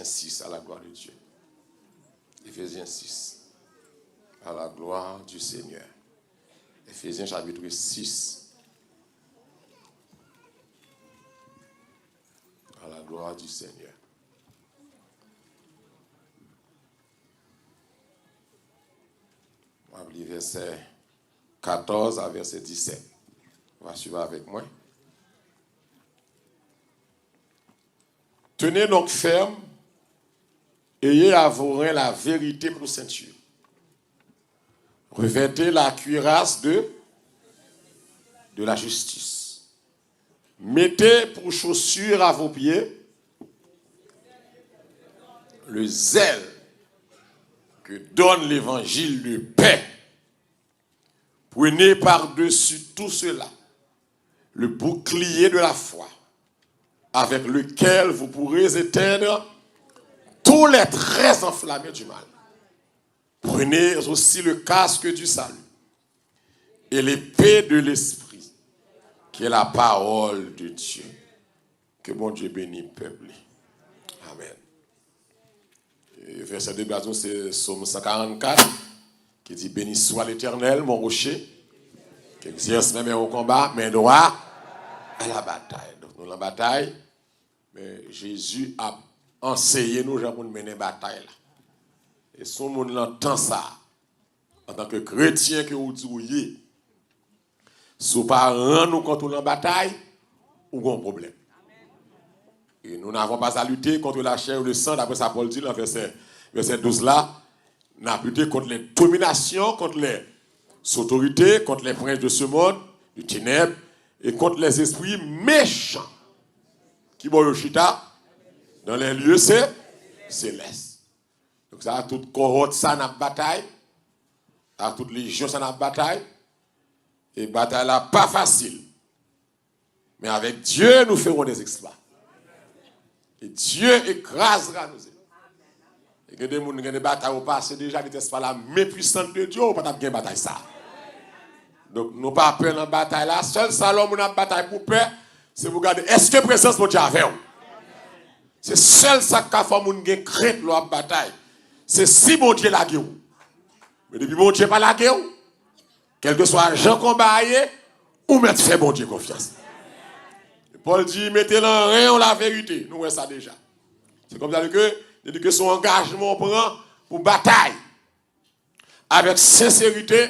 Éphésiens 6, à la gloire de Dieu. Éphésiens 6, à la gloire du Seigneur. Éphésiens chapitre 6, à la gloire du Seigneur. On va lire verset 14 à verset 17. On va suivre avec moi. Tenez donc ferme, ayez à vos reins la vérité pour ceinture. Revêtez la cuirasse de la justice. Mettez pour chaussure à vos pieds le zèle que donne l'évangile de paix. Prenez par-dessus tout cela le bouclier de la foi, avec lequel vous pourrez éteindre tous les traits enflammés du mal. Prenez aussi le casque du salut et l'épée de l'esprit, qui est la parole de Dieu. Que mon Dieu bénisse le peuple. Amen. Et verset de base, c'est Psaume 144, qui dit: béni soit l'Éternel, mon rocher, qui exerce même au combat, mais droit à la bataille. Donc nous, la bataille, mais Jésus a enseigné nous pour mener la bataille. Et si on entend ça, en tant que chrétien que vous dites, si vous ne pas nous contre la bataille, ou un problème. Et nous n'avons pas à lutter contre la chair ou le sang, d'après ça Paul dit dans verset 12 là, nous avons lutté contre les dominations, contre les autorités, contre les princes de ce monde, du ténèbre, et contre les esprits méchants qui vont au chita dans les lieux célestes. Donc ça a toute cohorte, ça n'a bataille, à toute légion, ça n'a bataille, et bataille là pas facile. Mais avec Dieu, nous ferons des exploits. Et Dieu écrasera nos ennemis. Et que des gens qui ont des batailles au passé déjà, qui n'étaient pas la main puissante de Dieu, ou pas de bataille ça. Donc, nous pas peur dans la bataille là. Seul salon où nous avons bataille pour peur, c'est vous garder. Est-ce que présence de Dieu avec vous? C'est seul ça qui a fait que nous avons crainte la bataille. C'est si mon Dieu l'a guerre. Mais depuis mon Dieu pas la guerre, quel que soit Jean combat, ou mettre fait mon Dieu confiance. Paul dit, mettez-le en rien la vérité. Nous voyons ça déjà. C'est comme ça que son engagement prend pour bataille. Avec sincérité,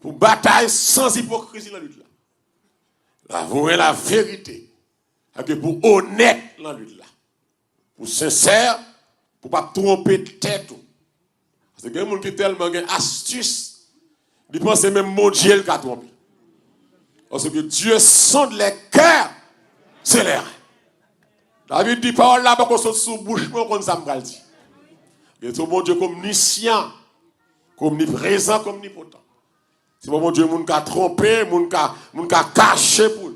pour bataille sans hypocrisie dans la lutte là. Vous voyez la vérité. Pour honnête dans la lutte là. Pour sincère, pour ne pas tromper tête. Parce que les gens qui ont tellement astuce, ils pensent même mon Dieu qui a trompé. Parce que Dieu sonde les cœurs. C'est l'air. David dit parole là, parce qu'on saute sous bouche, mais on ça me dit. Et tout mon Dieu comme omniscient, comme omniprésent, comme omnipotent. C'est pas mon Dieu, moun ka trompé, moun ka caché pour.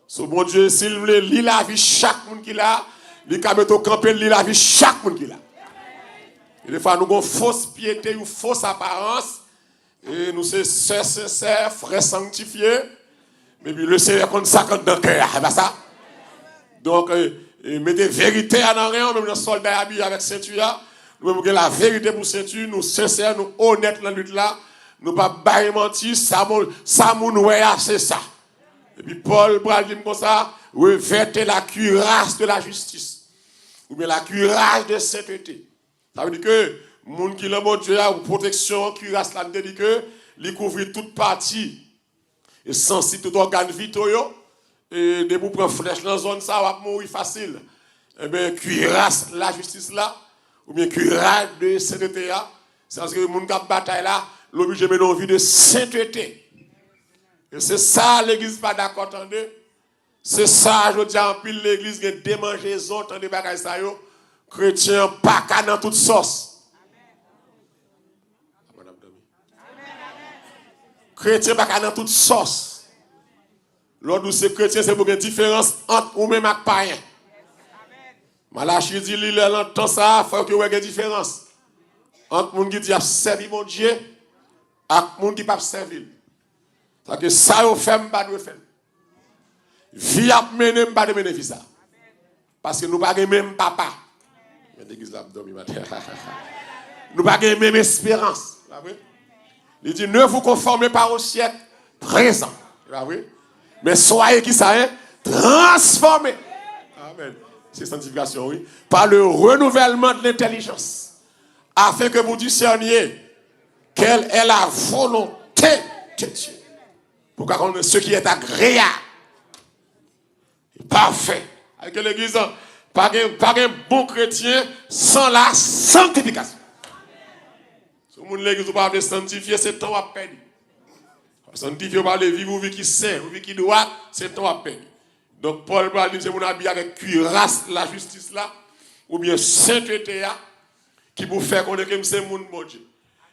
C'est mon Dieu, s'il veut lire la vie chaque monde qui l'a, il ka mettre au camper lire la vie chaque monde qui l'a. Et des fois nous avons fausse piété ou fausse apparence, et nous sommes sœurs sincères, frères sanctifiés. Mais puis le Seigneur compte ça dans le cœur, c'est pas ça? Donc, mettez vérité en rien, même les soldats habillés avec ceinture, nous avons la vérité pour ceinture, nous sincères, nous honnêtes dans la lutte là, nous pas bailler mentir, ça nous c'est ça. Et puis Paul dit comme ça, revêtez la cuirasse de la justice, ou bien la cuirasse de sainteté. Ça veut dire que, les gens qui l'ont mon Dieu, ou protection, cuirasse là, dit que, il couvre toute partie. Et sans tout organe vital, et de vous prendre flèche dans la zone, ça va mourir facile. Eh bien, cuirasse la justice là, ou bien cuirasse de sainteté là, c'est parce que les gens qui ont bataille là, l'obligé de mener une vie de sainteté. Et c'est ça, l'église pas d'accord, attendez. C'est ça, je dis en pile, l'église qui a démangeaison, attendez, bagaille ça yo, chrétien, pas qu'à dans toute sauce. Chrétien pas qu'à dans toute sauce. L'autre c'est chrétien, c'est pour une différence entre ou même et païen. Malachi dit, il entend ça, il faut qu'il y ait une différence. Entre les gens qui disent servi mon Dieu et les gens qui ne pas servir. C'est que ça, vous faites, pas de faire. Vie à mener, pas de mener ça. Parce que nous n'avons pas même papa. L'église l'a dormi matin. Nous n'avons pas la même espérance. Il dit, ne vous conformez pas au siècle présent. Mais soyez qui ça est? Transformés. Amen. C'est sanctification, oui. Par le renouvellement de l'intelligence. Afin que vous discerniez quelle est la volonté de Dieu. Pourquoi on ce qui est agréable, parfait. Avec l'église, pas un bon chrétien sans la sanctification. Si vous l'église ne pas sanctifier, c'est temps à peine. Sanctifier, vous parlez vivre, vous vivez qui saint, vous vivez qui droit, c'est temps à peine. Donc Paul va dire, c'est mon habit avec cuirasse, la justice là, ou bien sainteté là, qui vous fait connaître que c'est mon bon Dieu.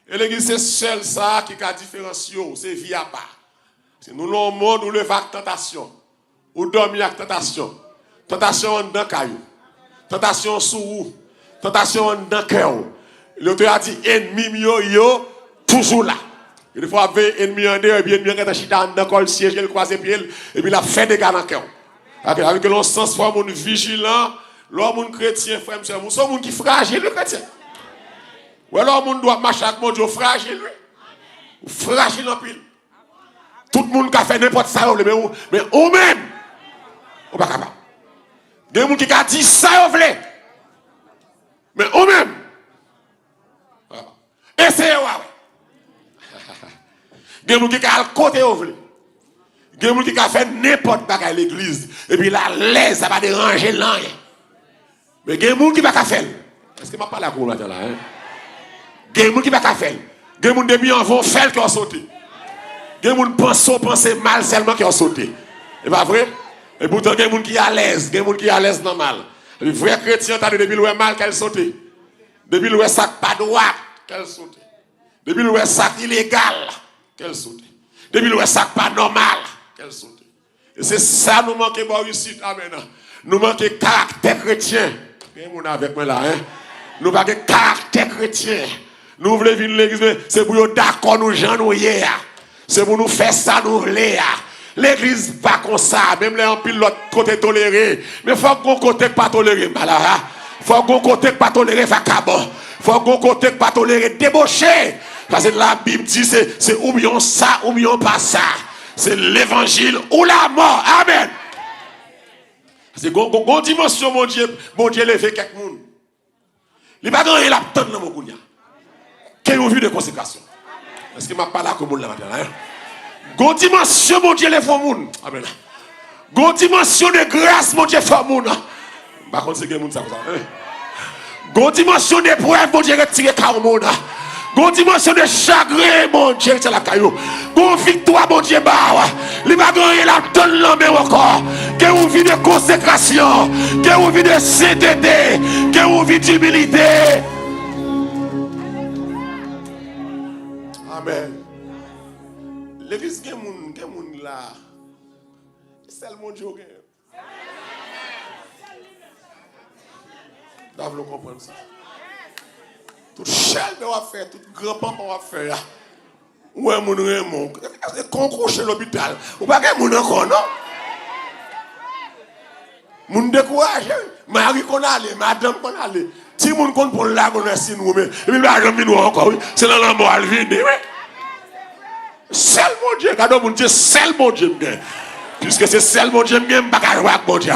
Et l'église, c'est seul ça qui a différencié, c'est vie à part. Nous, dans le monde, nous levons avec tentation. Ou dormir avec tentation. Tentation dans le caillou. Tentation sous vous. Tentation dans le cœur. L'auteur a dit, ennemi yo, toujours là. Il faut avoir ennemi en deux, et bien ennemi qui est dans le col, siège, il croise les pieds, et puis il a fait des gars dans le cœur. Avec le sens, il faut être vigilant. L'homme chrétien, frère, monsieur, nous sommes qui fragile, le chrétien. Ou alors, on doit marcher avec mon Dieu fragile, lui. Fragile en pile. Tout le monde qui a fait n'importe ça, mais ou même, on pas capable. Il y a des gens qui a dit ça, mais ou même. Essayez, il y a des gens qui a le côté, il y a des gens qui a fait n'importe quoi à l'église, et puis la laisse, ça va déranger l'an. Mais il y a des gens qui ne va pas faire. Est-ce que je ne parle pas pour là? Il y a des gens qui ne va pas faire. Il y a des gens qui vont faire qui ont sauté. Il y a des gens qui pensent mal seulement qui ont sauté. C'est pas vrai? Et pourtant, il y a des gens qui sont à l'aise. Il y a des gens qui sont à l'aise normal. Les vrais chrétiens, depuis le mal qu'elle saute. Depuis le sac pas droit qu'elle saute. Depuis le sac illégal qu'elle saute. Depuis le sac pas normal qu'elle saute. Et c'est ça nous manquons pour réussir. Amen. Nous manquons caractère chrétien. Il y a des gens avec moi là. Nous manquons caractère chrétien. Nous voulons venir l'église, c'est pour nous d'accord nous gens nous hier. C'est pour nous faire ça nous voulons. L'église pas comme ça, même les empile l'autre côté toléré. Mais il faut qu'on côté pas toléré malara. Faut qu'on côté pas toléré vacabon. Faut qu'on côté pas toléré débauché. Parce que la Bible dit c'est ou bien ça ou bien pas ça. C'est l'évangile ou la mort. Amen. C'est une dimension mon Dieu le fait quelque monde. Il va gagner la tonne dans mon gounia. Quelle vue de consécration. Est-ce que je ne parle pas comme là maintenant? Gon dimension, mon Dieu, les font moun. Amen. Gon dimension de grâce, mon Dieu, fait moun. Par contre, c'est que moun ça. Gon dimension d'épreuve, mon Dieu, retire car moun. Gon dimension de chagrin, mon Dieu, c'est la caillou. Gon victoire, mon Dieu, bah. Il va gagner la tonne l'homme encore. Que vous vivez de consécration. Que vous vivez de sainteté. Que vous vivez d'humilité. Amen. L'église qui est là, c'est le monde qui est. Nous devons comprendre ça. Tout chel de va faire, tout grand-papa va faire. Où est mon Raymond? Concours chez l'hôpital. Ou pas que mon encore, non? Mon découragé. Marie qu'on a allé, madame qu'on a allé. Si mon compte pour là, on a signé nous, mais l'argent vient nous encore. C'est dans la mort, elle vient. Seul mon Dieu, quand on dit seul mon Dieu, puisque c'est seul mon Dieu, je ne peux pas jouer avec mon Dieu.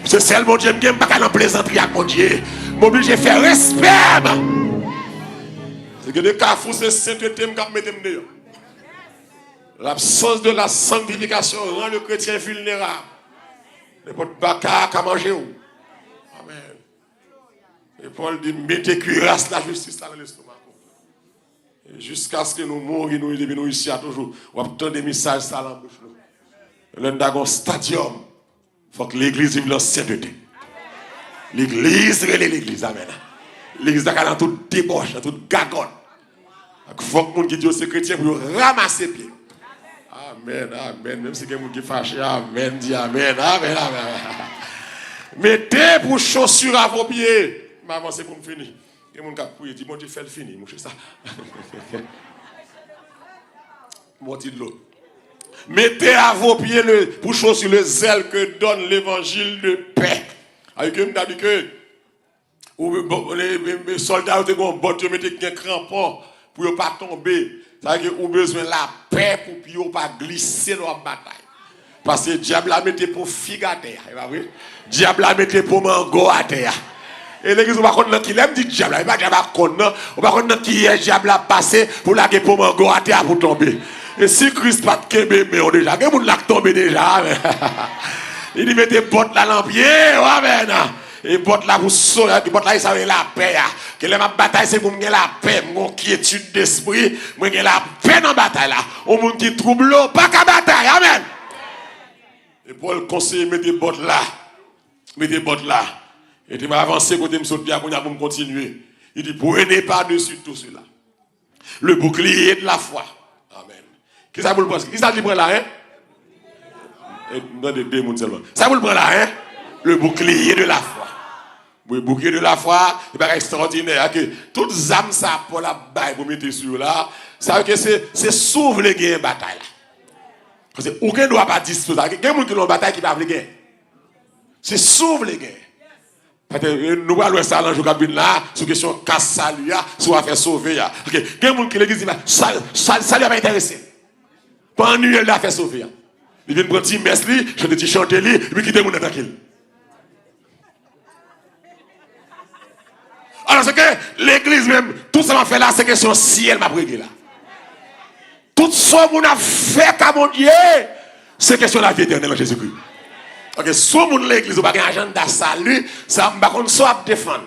C'est seul mon Dieu, je ne peux pas en plaisanterie avec mon Dieu. Mon obligé de faire respect. C'est que des carrefours, c'est sainteté, je vais mettre dehors. L'absence de la sanctification rend le chrétien vulnérable. N'importe pas qu'à manger. Amen. Et Paul dit, mettez cuirasse la justice dans l'estomac. Jusqu'à ce que nous mourions, nous ici à toujours. On va prendre des messages ça dans la bouche. L'un d'un stadium. Il faut que l'église vive la sainteté. L'église, l'église, amen. L'église dans toute débauche, dans toute gagonne. Il faut que les gens qui disent c'est chrétien pour ramasser pieds. Amen, amen. Même si quelqu'un qui est fâché, amen, dit amen, amen, amen. Mettez pour chaussures à vos pieds. Je vais avancer pour me finir. Et mon gars, il dit, mon Dieu, fait le fini, mon ça. Mon Dieu de l'autre. Mettez à vos pieds pour chaussures le zèle que donne l'évangile de paix. Avec eux, dit que Ou les soldats qui ont botte, mettez un crampon pour ne pas tomber. Ça veut dire qu'ils ont besoin de la paix pour ne pas glisser dans la bataille. Parce que le diable a mis pour figue à terre. Le diable a mis pour mango à terre. Et l'église, on va connaître qui l'aime, dit diable. Il va pas connaître. On va connaître qui est diable a passé pour la pour mango à terre pour tomber. Et si Christ pas de kébé, mais on déjà, il y a des gens qui tombé déjà. Il dit mettez botte là dans le pied. Amen. Et botte là pour sauver, botte là, ça veut la paix. Que la bataille, c'est pour me la paix, mon quiétude d'esprit, moi la paix dans la bataille là. Au monde qui trouble, pas qu'à bataille. Amen. Et Paul conseille, mettez botte là. Mettez botte là. Et il m'a avancé côté me sauter pour me continuer. Il dit, prenez par-dessus tout cela. Le bouclier de la foi. Amen. Qui ça vous le pense? Qui ça vous le prend là, hein? Dans deux mondes seulement. Ça vous le prend là, hein? Le bouclier de la foi. Le bouclier de la foi, c'est pas extraordinaire. Que toutes les âmes, ça, pour la baille, pour mettre sur là, ça veut dire que c'est sauve les guerres bataille. Parce que aucun ne doit pas disposer. Il y a des gens qui ont une bataille qui va gagner. C'est sauve les guerres. Nous allons ça dans le cabine là, sur question casse salut, sur affaire sauver. Il y a des gens qui l'église dit, ça lui a pas intéressé. Pas un nuit, il a fait sauver. Il vient prendre petit messe, je te chanter, et puis quitter mon tranquille. Alors c'est que l'église même, tout ça m'a fait là, c'est question ciel m'a brigué là. Tout ce qu'on a fait à mon Dieu, c'est question de la vie éternelle en Jésus-Christ. Ok, soit mon l'église, ou pas un agenda salut, ça m'a contre soit défendre.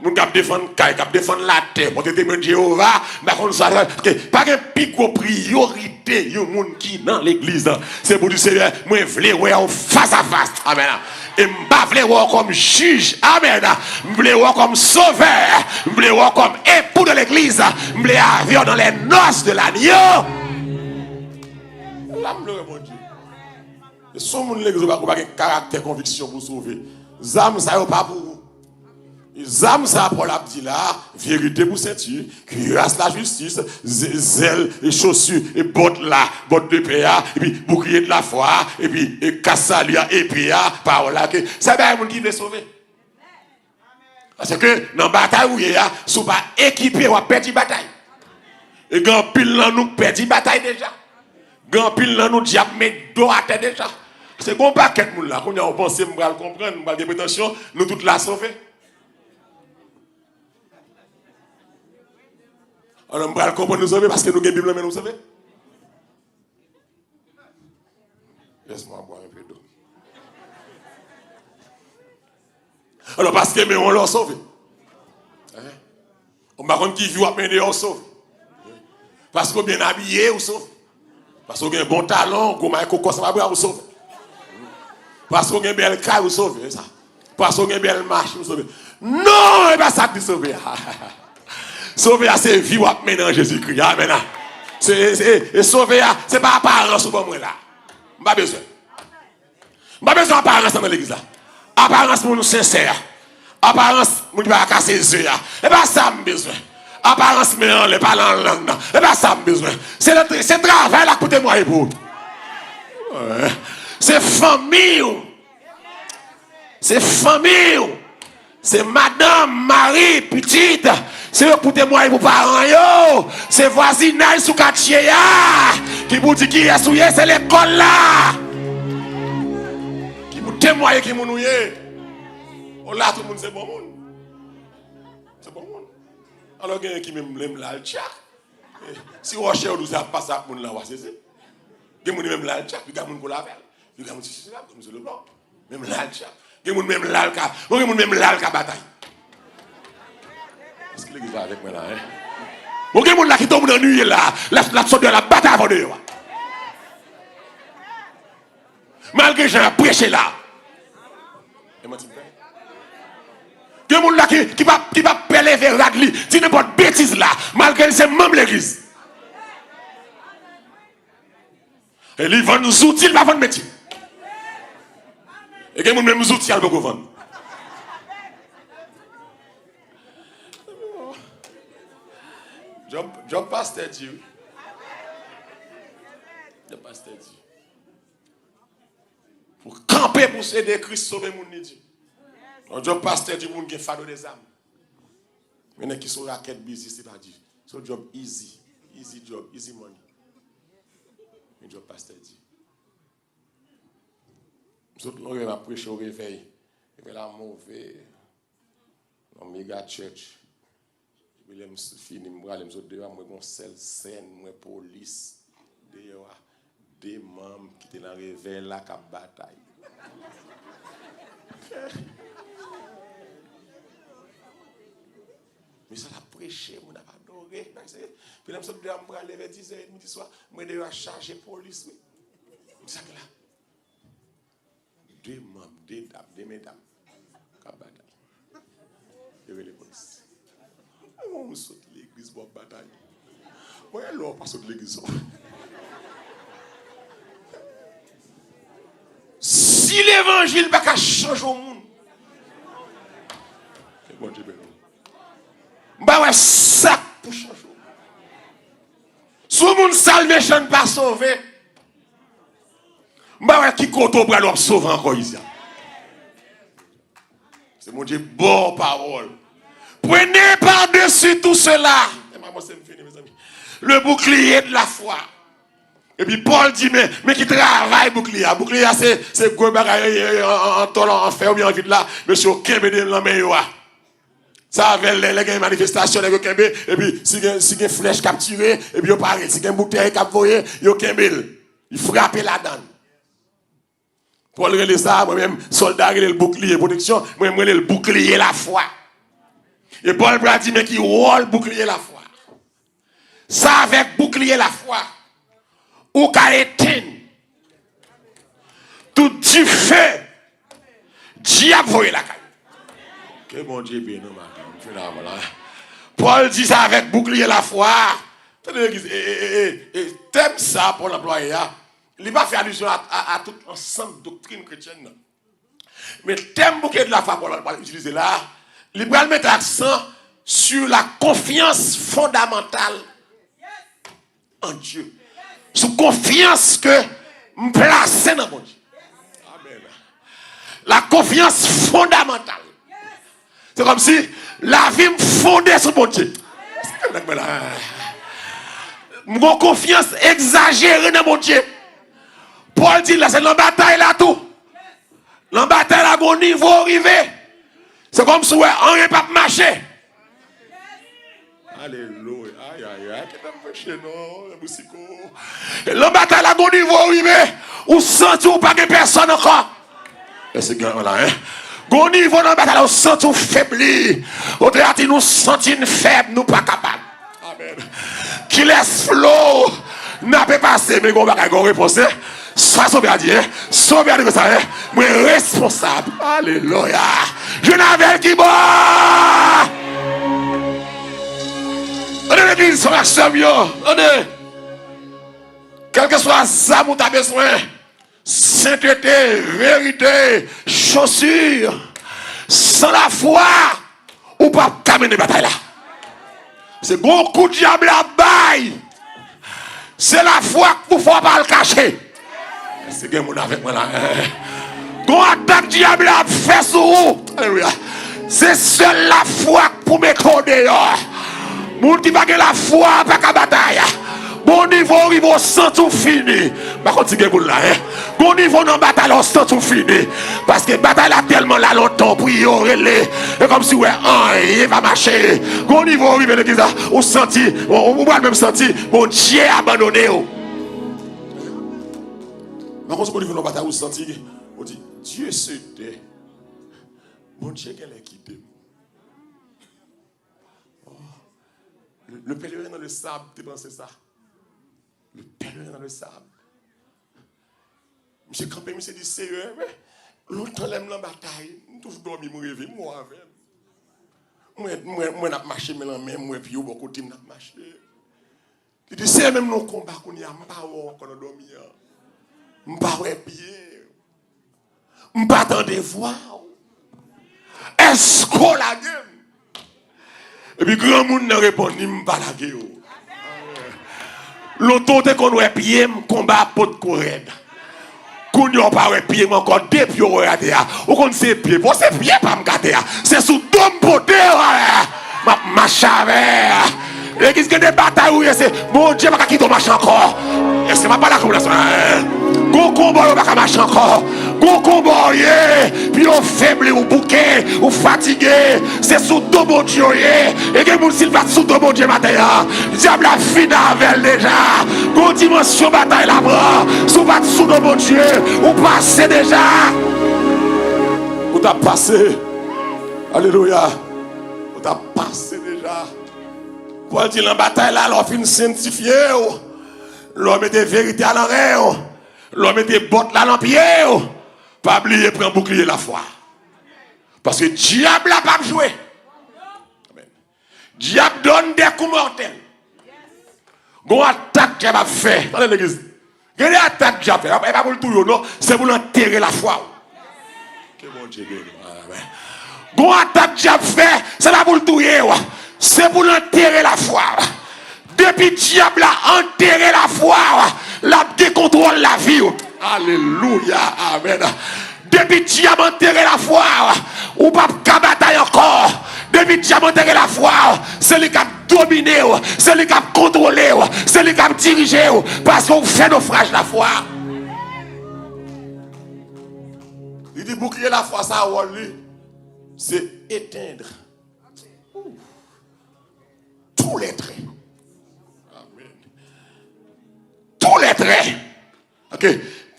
Nous cap défendre cap défendre la terre, pour te témoin de Jéhovah, m'a contre ça. Pas une pico priorité, yo monde qui dans l'église, c'est pour du Seigneur, moi vle ouais face à face. Amen. Et m'pa vle ouais comme juge. Amen. M'vle ouais comme sauveur, m'vle ouais comme époux de l'église, m'vle avion dans les noces de l'agneau. L'âme le mon Dieu. Et son monde l'église pas un caractère conviction pour sauver. Zam ça pas pour vous. Zam ça pour la dit là, vérité pour ceinture, cuirasse la justice, zèle et chaussures et bottes là, bottes de PA, et puis bouclier de la foi, et puis cassalia et PA, parole là que ça va monde qui veut sauver. Parce que dans la bataille où il y a, si pas équipé, on va perdre la bataille. Et grand pile là nous perdre la bataille déjà. Grand pile là nous diable met dos à terre déjà. C'est bon paquet moun là, qu'on a pensé me va comprendre, me va des prétentions, nous toutes la sauver. Alors, on va comprendre nous sauver parce que nous avons la Bible, mais nous sauver. Laisse-moi boire un peu d'eau. Alors, parce que on l'a sauvé. On va comprendre qui vit à peine on sauve. Parce qu'on est bien habillé, on sauve. Parce qu'on a un bon talent, qu'on a un coco, ça va on sauve. Parce qu'on a une belle caille, on sauve. Parce qu'on a une belle marche, on sauve. Non, et pas ça qui sauve. Sauver c'est vivre maintenant Jésus-Christ. Amen. Et sauver c'est pas apparence pour moi là. Pas besoin. Pas besoin d'apparence dans l'église là. Apparence pour nous sincère. Apparence pour nous pas casser les yeux. Et pas ça me besoin. Apparence mais on les parle en langue. Et pas ça me besoin. C'est le travail là pour moi et pour. C'est famille. C'est famille. C'est madame, Marie, petite. C'est pour témoigner pour parents. C'est voisinage sous quartier. Qui vous dit qui est souillé, c'est l'école là. Qui vous témoigne qui vous nouillez. Oh là, tout le monde, c'est bon monde. C'est bon monde. Alors, il y a qui même là, le tchak. Si vous cherchez, vous avez passé à mon là, c'est ça. Il y a même là, le tchak. Il y a mon pour la veille. Il y a mon c'est là, comme c'est le blanc. Même là, le tchak. Il y a même là, il y a même là, le bataille. Est-ce que l'église va avec moi là, hein? Bon, il y a des gens qui tombent dans la nuit là, la sorte de la bataille avant de eux. Malgré que j'ai prêché là. Il y a des gens qui va péler vers Radli, si n'importe bêtise là, malgré que c'est même l'église. Et ils vendent nous outils, ils ne vendent pas métier. Et il y a des gens outils, ils vont vendre. Job pasteur dit. Job pasteur dit. Pour camper pour aider Christ sauver mon Dieu. Job pasteur dit moun gen fado des âmes. Maintenant qui sont raquettes busy, c'est pas dit. C'est un job easy. Easy job, easy money. Un job pasteur dit. Nous autres, on va prêcher au réveil. Et puis là, mauvais. Dans méga church. Et puis là, je finis, je vais aller dehors, moi, je suis scène, moi, police. Dehors, des membres qui étaient dans le réveil, là, qui bataille. Mais ça l'a prêché, on a adoré. Puis là, je suis aller vers 10h30 du soir, je vais charger la police. C'est ça que là. Deux membres, deux dames, deux mesdames, qui bataille. Et les police. On saute l'église pour bataille. Moi, alors, pas saute l'église. Si l'évangile n'a pas changé au monde, c'est bon Dieu. Bah ouais, ça pour changer. Si le monde salvé, je ne pas sauvé. Bah ouais, qui compte au bras, l'homme sauve encore ici. C'est mon Dieu, bonne parole. Prenez par-dessus tout cela. Le bouclier de la foi. Et puis Paul dit, mais qui travaille bouclier. Bouclier, c'est gros bagaille en tolant, en fer ou bien en vide là. Monsieur, aucun bédé dans la main. Ça avait les manifestations, et puis si il y a une flèche capturée, et puis il paraît, si il y a une bouteille capturée, il y a aucun bédé. Il frappe la dent. Paul relève ça, moi-même, soldat, il le bouclier protection, moi-même, le bouclier la foi. Et Paul dit, mais qui rôle bouclier la foi. Ça avec bouclier la foi. Ou qu'à éteindre tout du feu, diable voyez la caille. Que bon Dieu bien nous matin. Paul dit ça avec bouclier la foi. T'aimes ça pour l'employé. Il n'a pas fait allusion à tout ensemble de doctrine chrétienne. Mais thème bouclier de la foi pour l'utiliser là, il va mettre l'accent sur la confiance fondamentale en Dieu. Sous confiance que me placer dans mon Dieu. Amen. La confiance fondamentale. C'est comme si la vie me fondait sur mon Dieu. Mon confiance exagérée dans mon Dieu. Paul dit là, c'est la bataille là tout. La bataille là, au niveau arrivé. C'est comme si on n'a pas marché. Alléluia. Aïe, aïe, aïe. Qu'est-ce que non? La bataille là, au niveau arrivé. Ou senti ou pas de personne encore. Et c'est grand là, hein? Au niveau de la bataille, on sent tout faibli. Au théâtre, nous sentons faibles, nous pas capables. Amen. Qui laisse flot. N'a pas passé, mais on va réponse. Sois sauvé à Dieu. Sauvé à Dieu, ça, hein? Moi, responsable. Alléluia. Je n'avais qui boit. On est l'église, on a acheté. On est. Quel que soit ça, vous avez besoin. Sainteté, vérité, chaussures. Sans la foi, ou pas terminer la bataille là. C'est bon coup de diable à bail. C'est la foi que vous ne faut pas le cacher. C'est que mon avec moi là. Quand attaque diable à faire sur vous. Alléluia. C'est seule la foi pour mettre dehors. Moun qui va la foi pas qu'à bataille. Bon niveau, il va sans tout fini. Par contre, c'est que là, bon niveau dans la bataille, on sent tout fini. Parce que la bataille a tellement là longtemps pour y aller. Et comme si, ouais, il va marcher. Bon niveau, il va l'église, on sentit, on va même sentir, bon Dieu abandonné. Par contre, au niveau de la bataille, on sentit, on dit, Dieu se tait. Bon Dieu, qu'elle est quitté. Le pèlerin dans le sable, tu penses ça? Le pèlerin dans le sable. Monsieur campé, monsieur dit sérieux, mais longtemps l'aime la bataille, toujours dormi, moi rêver, moi avec. Moi n'a marché maintenant même moi puis beaucoup de n'a marché. Il dit c'est même nos combats qu'on y a pas encore dormi. M'pas ouais pied. M'pas attendre voir. Est-ce qu'on la gueule? Et puis grand monde n'a répondu m'pas la gueule. L'autorité qu'on doit pied, combat pour courir. Qu'on n'y a pas pied, encore deux pieds au raté. Ou qu'on sait pied, pour ces pieds pas me gâter. C'est sous deux potés, marche avec. L'église qui a des batailles où c'est mon Dieu, je ne vais pas quitter marche encore. Et c'est pas la combinaison. Go combat, on va marcher encore. Go combat, puis on faible, ou bouquet, ou fatigué. C'est sous deux mon Dieu, et que mon s'il va sous deux mon Dieu matin. Diable a fini avec déjà. Go dimension bataille là-bas. Sous pas sous deux mon Dieu, ou passé déjà. Ou t'as passé. Alléluia. Ou t'as passé déjà. Paul dit la bataille là, l'on fin sanctifié. L'homme était vérité à l'oreille. L'homme était botte là dans pied. Pas oublier prendre bouclier la foi. Parce que diable n'a pas joué. Diable donne des coups mortels. Gon attaque diable a fait. Dans l'église. Quelle attaque diable fait? Pas pour le tout non, c'est pour enterrer la foi. Que bon Dieu béni. Gon attaque diable fait, c'est pas pour le tout c'est pour enterrer la foi. Depuis diable a enterré la foi, la décontrôle la vie. Alléluia, amen. Depuis diable a enterré la foi, ou pas qu'à bataille encore. Depuis diable a enterré la foi, c'est lui qui a dominé, c'est lui qui a contrôlé, c'est lui qui a dirigé, parce qu'on fait naufrage la foi. Il dit bouclier la foi, ça, c'est éteindre tous les traits. Amen. Tous les traits. Ok.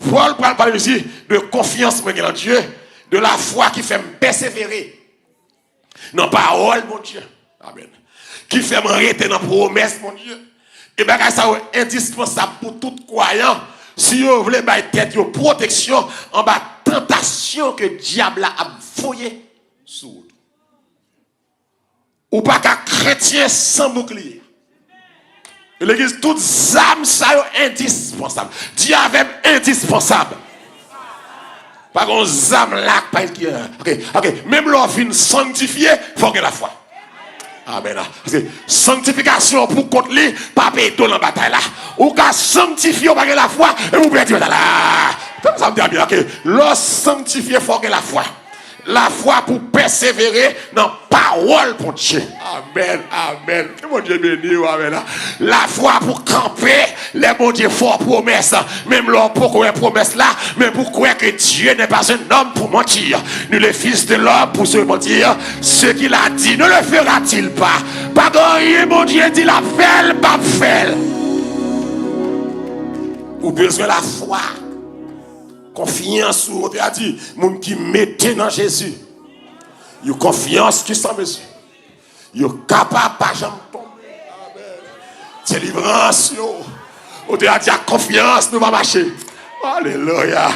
Paul parle ici de confiance en Dieu, de la foi qui fait me persévérer dans la parole, mon Dieu. Amen. Qui fait m'arrêter dans la promesse, mon Dieu. Et bien, ça est indispensable pour tout croyant. Si vous voulez mettre tête de protection en bas tentation que le diable a fouillé sous vous. Ou pas qu'un chrétien sans bouclier. L'église, toutes âmes, ça est indispensable. Dieu avait indispensable. Pas qu'on âme là, pas qui. Ok. Même l'offre sanctifié, il faut que la foi. Amen. Parce que sanctification pour contre lui, pas payer dans la bataille là. Ou qu'à sanctifier, pas la foi, et vous perdez là. Ça me dit bien, ok. L'on sanctifié, il faut que la foi. La foi pour persévérer dans la parole pour Dieu. Amen, amen. Que mon Dieu béni, amen. La foi pour camper les mon Dieu fort promesses. Même l'homme pour croire promesse là, mais pour croire que Dieu n'est pas un homme pour mentir, ni le fils de l'homme pour se mentir. Ce qu'il a dit, ne le fera-t-il pas? Pas rien, mon Dieu dit la fait, pas fait. Ou besoin de la foi. Confiance, on a dit, mon qui mettait dans Jésus. Il y a confiance qui sans mesure. Il est capable pas jamais tomber. C'est délivrance. On a dit, à confiance, nous va marcher. Alléluia.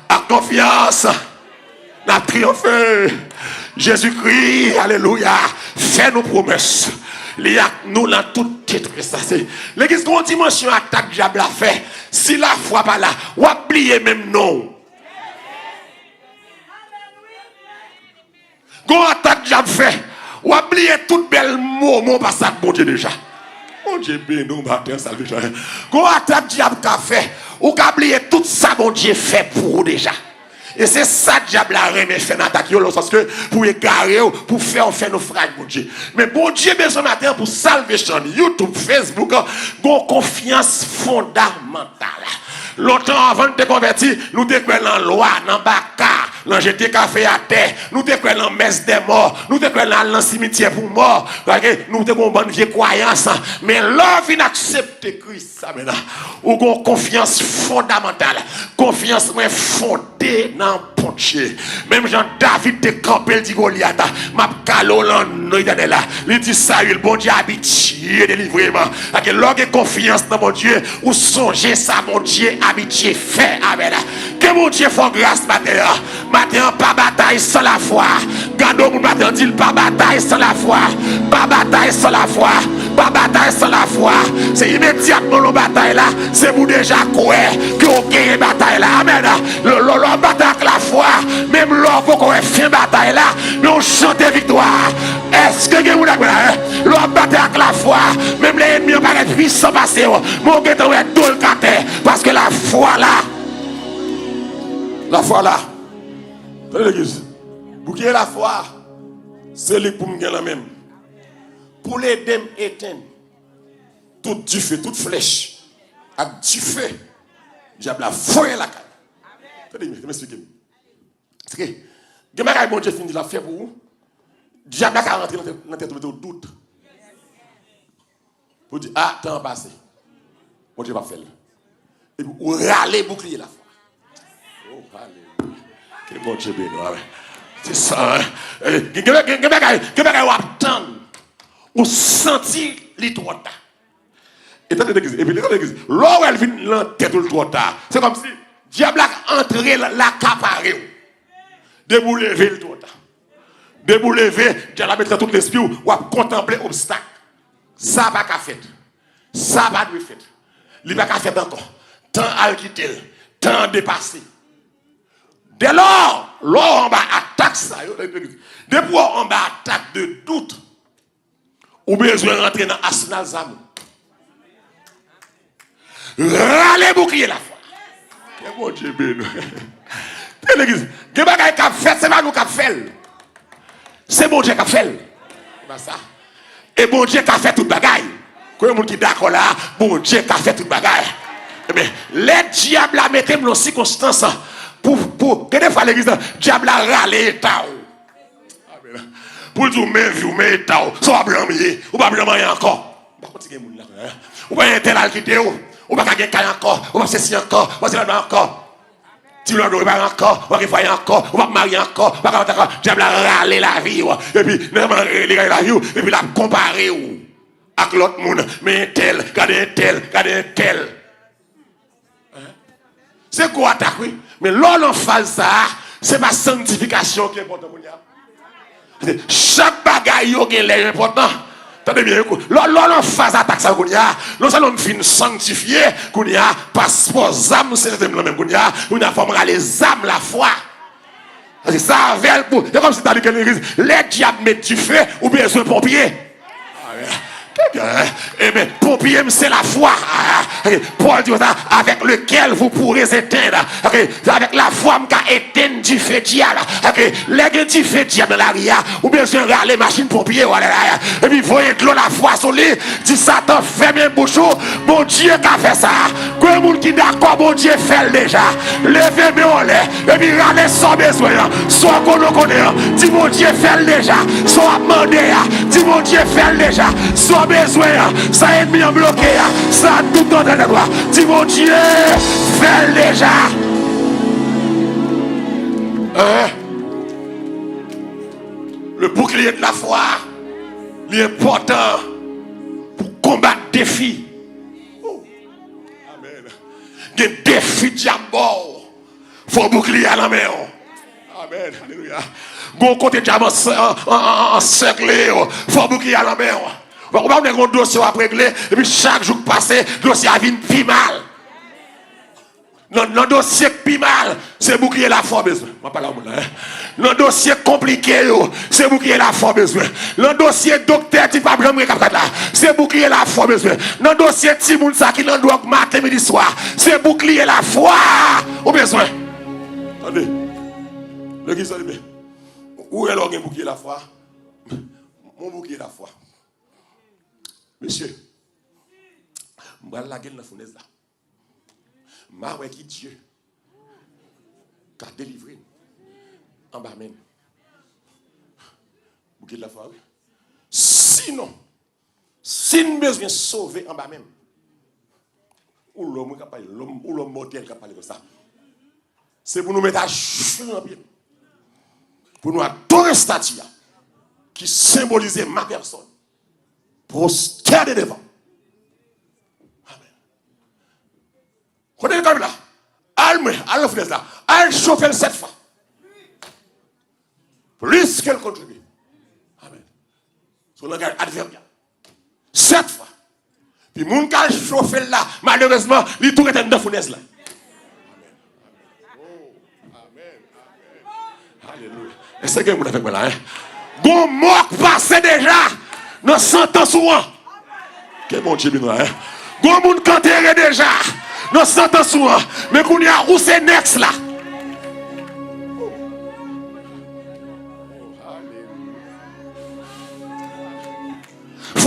À confiance, nous avons triomphé. Jésus-Christ, alléluia, fait nos promesses. Il y a nous dans toute titre. L'église, qu'on dimension attaque diable a fait. Si la foi pas là, ou oubliez même non. Qu'on attaque diable fait, ou oubliez tout bel moment parce que bon Dieu déjà. Mon Dieu béni nous matin salvation. Qu'on attaque diable qu'a fait, ou oubliez tout ça bon Dieu fait pour vous déjà. Et c'est ça que diable a remis fait d'attaquer dans le sens que pour égarer, pour faire nos frères, mon Dieu. Mais bon Dieu, besoin matin pour salver sur YouTube, Facebook, une confiance fondamentale. Longtemps avant de te convertir, nous te croyons dans la loi, dans la baka, dans jeter café à terre, nous te croyons dans la messe des morts, nous te croyons dans le cimetière pour morts, nous te croyons dans une vieille croyance. Mais l'homme vient accepter Christ, ou une confiance fondamentale, confiance fondée dans le bon Dieu. Même Jean-David te campé, il dit Goliath, m'a calo l'éternel, il dit Saül, bon Dieu habitué délivrement. Lorsque confiance dans mon Dieu, ou songez ça, mon Dieu habitué fait. Amen. Que mon Dieu fasse grâce matin. Matin, pas bataille sans la foi. Gardons mon matin, dit pas bataille sans la foi. Pas bataille sans la foi. Pas bataille sans la foi. C'est immédiatement la bataille là. C'est vous déjà quoi que vous gagnez bataille là. Amen. Le bataille avec la foi. Même l'homme pour qu'on ait fait bataille là. Mais on chante victoire. Est-ce que vous avez l'homme bataille avec la foi. Même les ennemis n'ont pas de puissance passer. Mon gars est tout le cater. Parce que la foi là. La foi là. Dans l'église. Pour qu'il y ait la foi, c'est lui pour me gagner la même. pour les dèmes éteindre tout du feu, toute flèche, avec du feu, diable a foyé la caille. Attendez, je m'explique. C'est que, quand bon Dieu finit la fait pour vous, diable a rentré dans la tête de doute. Pour dire, ah, temps passé. Bon Dieu va faire. Et vous râlez bouclier la foi. Oh, alléluia. Que bon Dieu béni. C'est ça. Que bagay ou attendre. Ou sentir les trop tard. Et puis l'église, là où elle vient dans la tête le trop tard, c'est comme si diable a entré l'accaparé. De vous lever le trop tard. De vous lever, diable a mettre tout l'esprit ou à contempler l'obstacle. Ça va qu'à faire. Ça va de faire. Il va qu'à faire encore. Tant à quitter, tant dépassé. Dès lors, l'or en bas attaque ça. Depuis en bas attaque de doute. Ou besoin de rentrer dans l'arsenal Zamou. Râlez bouclier la foi. Que bon Dieu béni. L'église, que bagaille qu'a fait, c'est pas nous qu'a fait. C'est bon Dieu qu'a fait. C'est ça. Et bon Dieu qui a fait toute bagaille. Quand il y a des gens qui sont d'accord là, bon Dieu qui a fait toute bagaille. Eh bien, les diables a metté dans circonstances pour que des fois l'église, le diable a râlé tao. Pour dire, mais vous, mais tao, ça va blâmer, ou pas blâmer encore. Ou pas un tel à quitter, ou pas gagner encore, ou pas ceci encore, ou pas cela encore. Tu ne dois pas encore, ou pas faire encore, ou pas marier encore, ou pas encore. Diable a râlé la vie, et puis, la vie, et puis la comparer avec l'autre monde. Mais tel, regardez tel. C'est quoi attaque, oui? Mais l'on fait ça, c'est ma sanctification qui est importante. Chaque bagaille est important. Attendez bien, l'on fait attaque ça, nous allons finir sanctifier, passeport, âme, c'est le même, nous avons les âmes, la foi. C'est ça, c'est comme si tu as dit que l'église, les diables mettent du feu ou bien besoin de pompiers. Eh bien, pompier, c'est la foi. Paul dit ça, avec lequel vous pourrez éteindre. Avec la foi, qui éteindre du feu diable. Les du feu diable dans l'arrière, ou bien sûr, les machines pompiers. Et puis, voyez de l'eau la foi sur lui. Dit Satan, fermez un bouchon. Mon Dieu qui a fait ça. Que le monde qui est d'accord, mon Dieu fait déjà. Levez-moi en l'air. Et puis, râlez sans besoin. Soit qu'on nous connaît. Dis mon Dieu fait déjà. Soit amendé. Dis mon Dieu fait déjà. Soit besoin, ça est bien bloqué, ça tout dans la gloire. Dis mon Dieu, fais déjà. Le bouclier de la foi, il est important pour combattre des défis. Amen. Des défis diabol. Faut bouclier à la main. Amen. Alléluia. Gon côté diamant encerclé, faut bouclier à la main. On va avoir un dossier à régler, et puis chaque jour passé, le dossier a vint plus mal. Le dossier plus mal, c'est bouclier la foi besoin. Le dossier compliqué, c'est bouclier la foi besoin. Le dossier docteur, tu ne peux pas là, c'est bouclier la foi besoin. Le dossier Timoun qui n'en doit matin, midi, soir, c'est bouclier la foi au besoin. Attendez, le qui s'en dit, où est le bouclier la foi? Mon bouclier la foi. Monsieur, je vais la gueule dans la fournaise là. Je vais qui Dieu qui a délivré en bas même. Vous de la foi, oui. Sinon, si nous besoin sauver en bas même, ou l'homme mortel qui a parlé comme ça, c'est pour nous mettre à cheveux en pied. Pour nous adorer statue qui symbolise ma personne. Prosterner devant. Amen. Regardez comme là. Allez, frère, là. Allez chauffer cette fois. Plus qu'elle contribue. Amen. Son langage adverbial. 7 fois. Puis, mon cas chauffer là, malheureusement, il tout est dans fournaise là. Amen. Alléluia. Et c'est que vous avez fait là, hein? Bon mort passé déjà. Nous sentons souvent. Que mon Dieu, hein? Bon monde canteré déjà. Nous sentons souvent. Mais qu'on y a où c'est next là.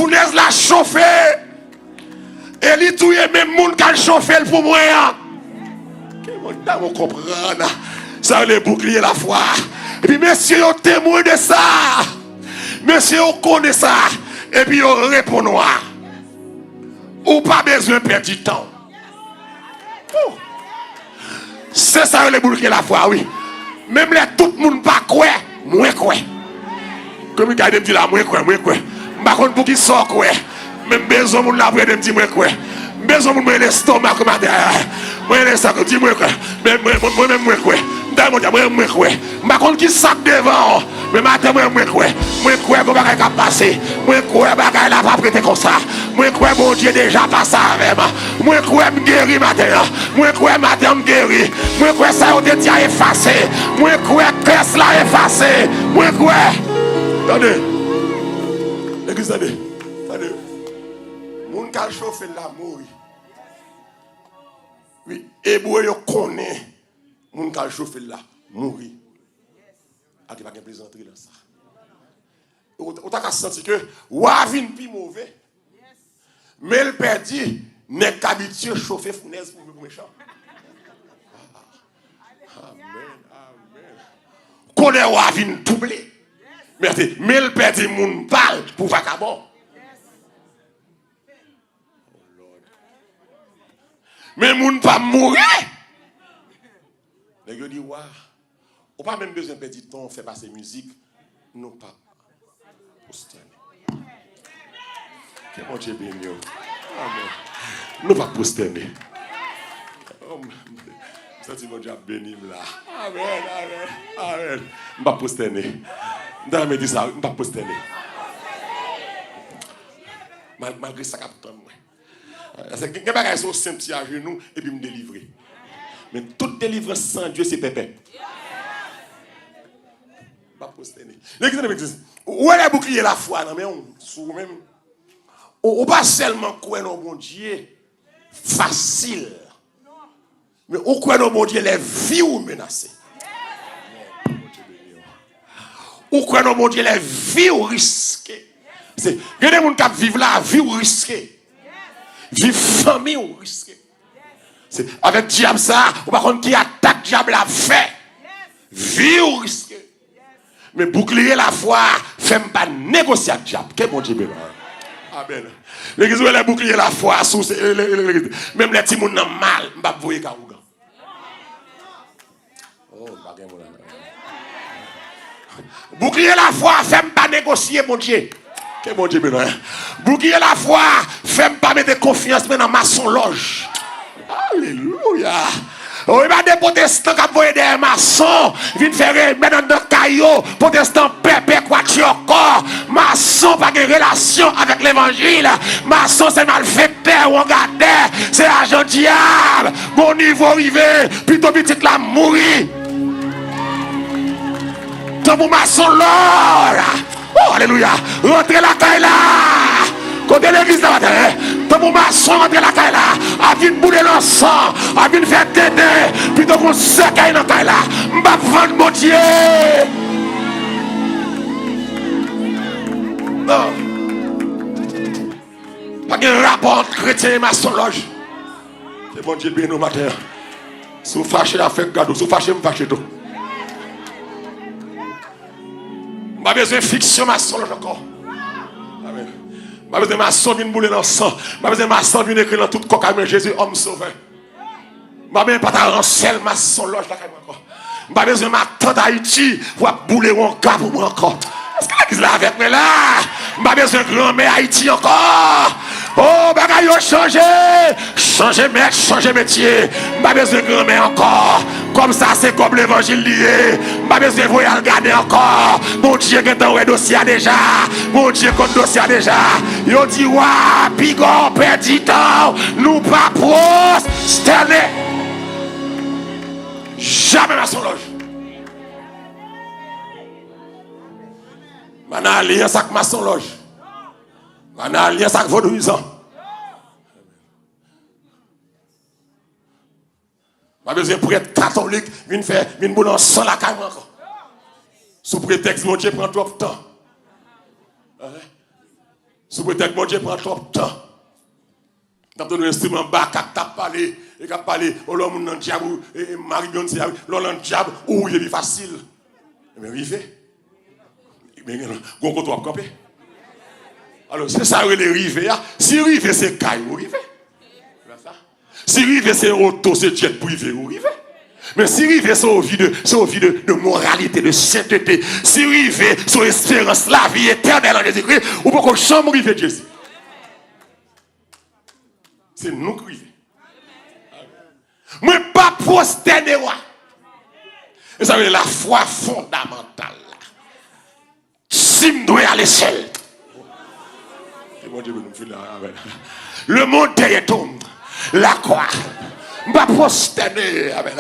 fournaise la chauffé. Et lui tout est même monde qui a chauffé pour moi. On comprend. Ça les bouclier la foi. Et puis messieurs ont témoin de ça. Messieurs on connaît ça. Et puis on répond noir. Ou pas besoin de perdre du temps. Oh. C'est ça les bouclier la foi, oui. Même les tout le monde pas quoi, moi quoi. Comme il a dit là, moi quoi. Par contre pour qui sort quoi. Même besoin moun la pour me dire moi quoi. Besoin moun l'estomac comme moi l'estomac dis moi quoi. Moi même moi quoi. Moi quoi. Par contre qui sac devant. Mais matin moi quoi. Moi quoi qu'on va passer. Moi quoi bagaille la pas prêter comme ça. Moi quoi bon Dieu déjà passé avec moi. Moi quoi me guéri matin. Moi quoi matin me guéri. Moi quoi ça on dit à effacer. Moi quoi caisse la effacer. Moi quoi. Attendez. L'église attendez. Moun ka chauffe l'amour. Oui, et boy yo connaît moun ka chauffe là mourir. A qui pas de plaisanterie dans ça. Ou t'as senti que wa vin pi mauvais. Mais le père dit n'est qu'habitué chauffer fournaise pour méchant. Amen. Connaît wa vin doublé. Mais le père dit moun parle pour vagabond. Mais moun pas mourir. Les gars disent waouh. On pas même besoin de petit temps faire passer musique, non pas posterner. Que mon Dieu béni. Amen. Non pas posterner. Ça c'est mon Dieu béni là. Amen. On pas posterner. Dans me dit ça, on pas posterner. Malgré ça capteur moi. C'est que bagaille sont simple à genoux et puis me délivrer. Mais toute délivrance sans Dieu c'est pépé. Pas posterner. L'église de disent où est bouclier la foi non mais on sous même on pas seulement croire dans bon Dieu facile. Mais on croit dans bon Dieu les vies ou menacées. On croit dans bon Dieu les vies ou risquées. C'est il y a des gens qui vivent la vie ou risquée. Vivre famille ou risqué. C'est avec diable ça, ou par contre qui attaque diable la fait. Vie ou risqué. Mais bouclier la foi, fait pas négocier avec diable. Que bon Dieu béni. Amen. L'église où elle bouclier la foi, sous même les petits moun nan mal, m'pa voyer kaouga. Oh, bagay mon bouclier la foi, fait pas négocier mon Dieu. Que bon Dieu béni. Bouclier la foi, fais pas mettre confiance dans maçon loge. Alléluia. Oh, il y a des protestants qui ont des maçons, viennent faire mettre dans le caillot, protestants pépé, quoi tu encore. Maçon pas de relation avec l'évangile. Maçon c'est malfaiteur ou regardeur, c'est agent diable. Bon niveau arrivé, plutôt petit la mourir. Tant pour maçon l'or. Oh, alléluia. Rentrez la caille là. Côté l'église là, tant pour maçon rentrer la caille là. A vient bouler l'encens. A vient faire tété. Plutôt qu'on se caille dans la caille là. M'ba vendre mon Dieu. Non. Pas de rapport entre chrétien et maçon loge. C'est bon Dieu bien nous matin. Si vous fâchez à faire cadeau. Si vous fâchez, me fâchez tout. Pas besoin de fiction maçon encore. Amen. Pas besoin de maçon vient bouler dans le sang. Pas besoin de maçon vient écrire dans toute cocaïne Jésus homme sauveur. Pas besoin pas ta rancelle maçon loge là encore. Pas besoin de ma tante Haïti pour bouler mon cas pour moi encore. Est-ce que l'église là avec moi là? Pas besoin de grand-mère Haïti encore. Oh, bagaille a changé. Changer maître, changer métier. Pas besoin de grand-mère encore. Comme ça, c'est comme l'évangile lié. Pas besoin de voyer regarder encore. Mon Dieu, qui est dossier déjà. Mon Dieu, qui est dossier déjà. Yo dit, wa, pigon, perdu temps. Nous pas prosterner. Jamais à son loge. Maintenant, alliance avec maçon loge. Maintenant, alliance avec vaudouisant. Pas besoin pour être catholique, une faire une boule sans la caille encore. Sous prétexte, mon Dieu prend trop de temps. Sous Sous peut-être mon Dieu prend trop de temps. T'as donné un instrument bas, t'as parlé, et t'as parlé, oh l'homme dans le diable, et Marie-Bion, l'homme dans le diable, ou il est facile. Mais rivé. Mais on compte à camper. Alors, c'est ça, il est rivé. Si rivé, c'est caille, ou rivé. Si rivé, c'est auto, c'est jet privé, ou rivé. Mais si rivé, c'est au vie de moralité, de sainteté. Si rivé, c'est espérance, la vie éternelle en Jésus-Christ, ou pour qu'on chambre rivé Jésus. C'est nous qui vivons. Moi, pas prosterner. Et ça veut dire la foi fondamentale. Si je dois aller seul. Le monde est tombé. La croix. Je ne vais pas prosterner. Amen.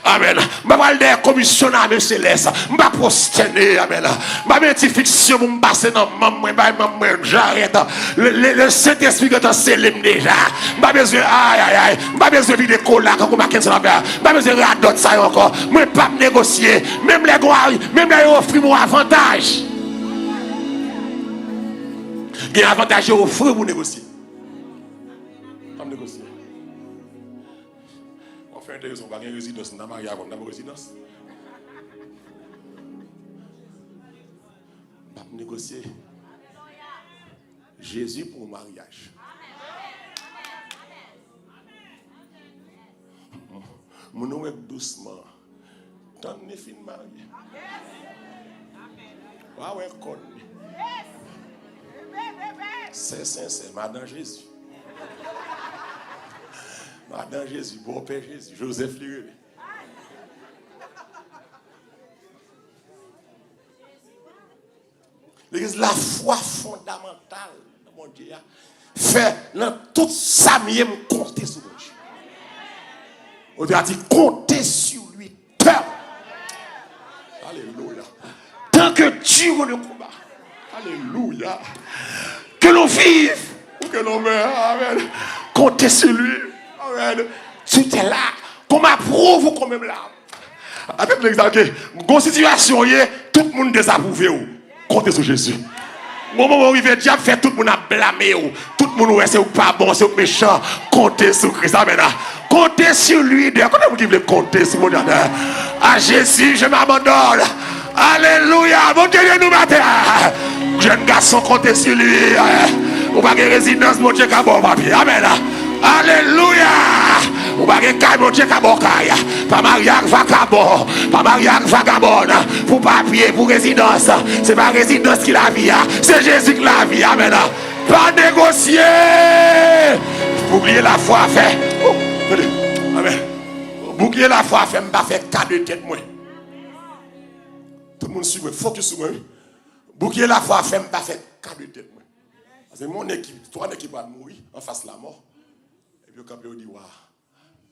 Amen. Je vais pas des commissionnaires de céleste. Je ne vais pas prosterner. Amen. Je vais mettre fiction pour me passer dans maman. J'arrête. Le Saint-Esprit qui est scellé déjà. Je n'ai pas besoin. Aïe, aïe, aïe. Je n'ai pas besoin de cola comme ma question. Je n'ai pas besoin de radoter ça encore. Je ne vais pas négocier. Même les gars, même les offrir mon avantage. Il y a un avantage à offrir pour négocier. Pas négocier. On fait une raison, on va gagner résidence. On a marié avant, on a résidence. Pas négocier. Jésus pour le mariage. Mon nom est doucement. Tant de filles mariées. Ah ouais, con. C'est sincère, Madame Jésus. Madame Jésus, bon Père Jésus, Joseph Liré. L'église, la foi fondamentale, mon Dieu, fait dans tout ça, mieux compter sur Dieu. On a dit compter sur lui. Alléluia. Tant que Dieu est le combat. Alléluia. Que l'on vive ou que l'on meure. Amen. Comptez sur lui. Amen. Tout est là. Qu'on approuve ou qu'on même là. Avec l'exemple, dans situation, tout le monde désapprouvé. Comptez sur Jésus. Au moment où il diable fait tout le monde a blâmé. Tout le monde c'est pas bon, c'est méchant. Comptez sur Christ. Amen. Comptez sur lui. Comment vous dites compter sur mon Dieu? À Jésus, je m'abandonne. Alléluia. Mon Dieu, nous matin. Jeune garçon, comptez sur lui. Ou pas de résidence, mon Dieu, qui a bon papier. Amen. Alléluia. Ou pas de mon Dieu, qui a bon caille. Pas mariage vagabond. Pas mariage vagabond. Pour papier, pour résidence. C'est pas résidence qui la vie. C'est Jésus qui la vie. Amen. Pas négocier. Oubliez la foi fait. Amen. Oubliez la foi fait. Je ne vais pas faire cas de tête. Moi. Tout le monde suit moi. Focus sur moi. Bouquet la foi fait pas fait cas de tête. Parce que mon équipe, trois équipes va mourir en face de la mort. Et puis le campion dit waouh,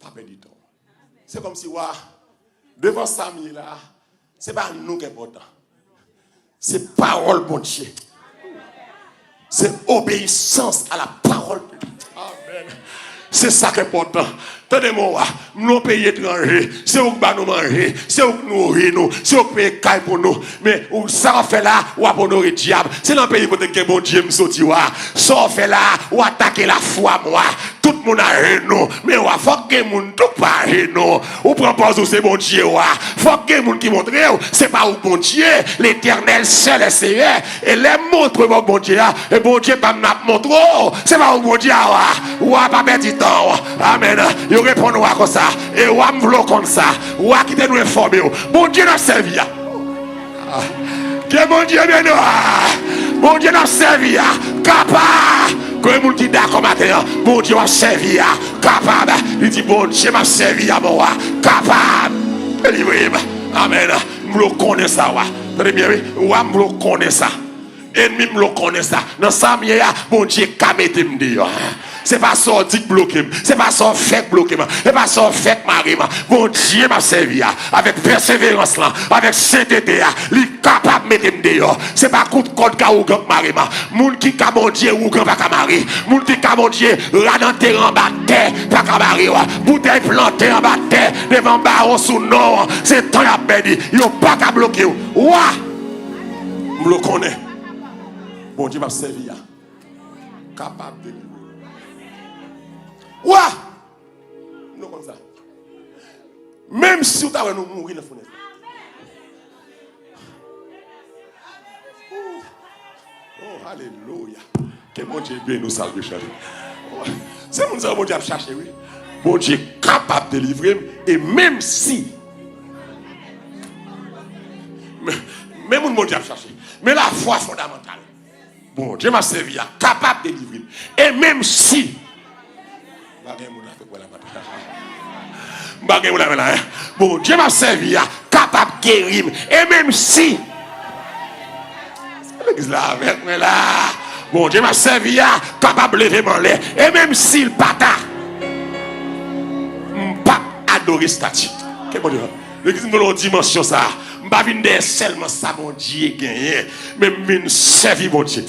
pas perdre du temps. C'est comme si waouh, devant Samuel là, c'est pas nous qui est important. C'est parole bon Dieu. C'est obéissance à la parole de Dieu. Amen. C'est ça qui est important. Tenez-moi, nous pays étrangers, c'est où nous manger, c'est où nous nourrir, c'est où payer caille pour nous. Mais ça on fait là, ou à honorer diable. C'est dans le pays côté que bon Dieu me sorti wa. Ça on fait là, ou attaquer la foi moi. Tout le monde a nous, mais ou faut que les gens tout pas nous. Ou propose c'est bon Dieu wa. Faut que les gens qui montrent c'est pas où bon Dieu, l'Éternel seul est Seigneur et les montre bon Dieu et bon Dieu pas m'a montre. C'est pas où bon Dieu wa. Ou pas perdre du temps. Amen. Répondre comme ça et ou am comme ça ou qui nous informer bon Dieu n'a servi que bon Dieu bien bon Dieu n'a servi capable que les gens qui d'accord matin bon Dieu m'a servi capable il dit bon Dieu m'a servi à moi capable amen me connaît ça très bien ou am me connaît ça ennemi me connaît ça dans ça bon Dieu qu'a mettre me dire. C'est pas ça dit bloqué, c'est pas ça fait bloqué, c'est pas ça fait marier. Bon Dieu m'a servi avec persévérance là, avec sainteté, il est capable de mettre dehors. C'est pas coup de code qu'a ou gang marier. Moun qui ka bon Dieu ou gang pas ka marier. Moun qui ka bon Dieu radanter en bas terre pas ka marier. Bouteille plantée en bas terre devant baron sous nom, c'est temps à perdre. Yo pas ka bloquer. Ouah! Me le connaît. Bon Dieu m'a servi. capable de délivrer. Ouah! Non comme ça. Même si vous avez nous mourir dans la fenêtre. Oh, alléluia. Que mon Dieu bien nous salve chanter. C'est mon Dieu, mon Dieu a cherché, oui. Mon Dieu est capable de délivrer. Et même si. Même mon Dieu a cherché. Mais la foi fondamentale. Bon Dieu m'a servi à capable de délivrer. Et même si. Bon Dieu m'a servi à capable de guérir. Et même si. L'église là avec moi là. Bon Dieu m'a servi à capable de lever mon lait. Et même s'il pata. Pas adorer statue. L'église nous l'ont dimension ça. Pas venir seulement ça, mon Dieu, gagné. Même une servie, mon Dieu.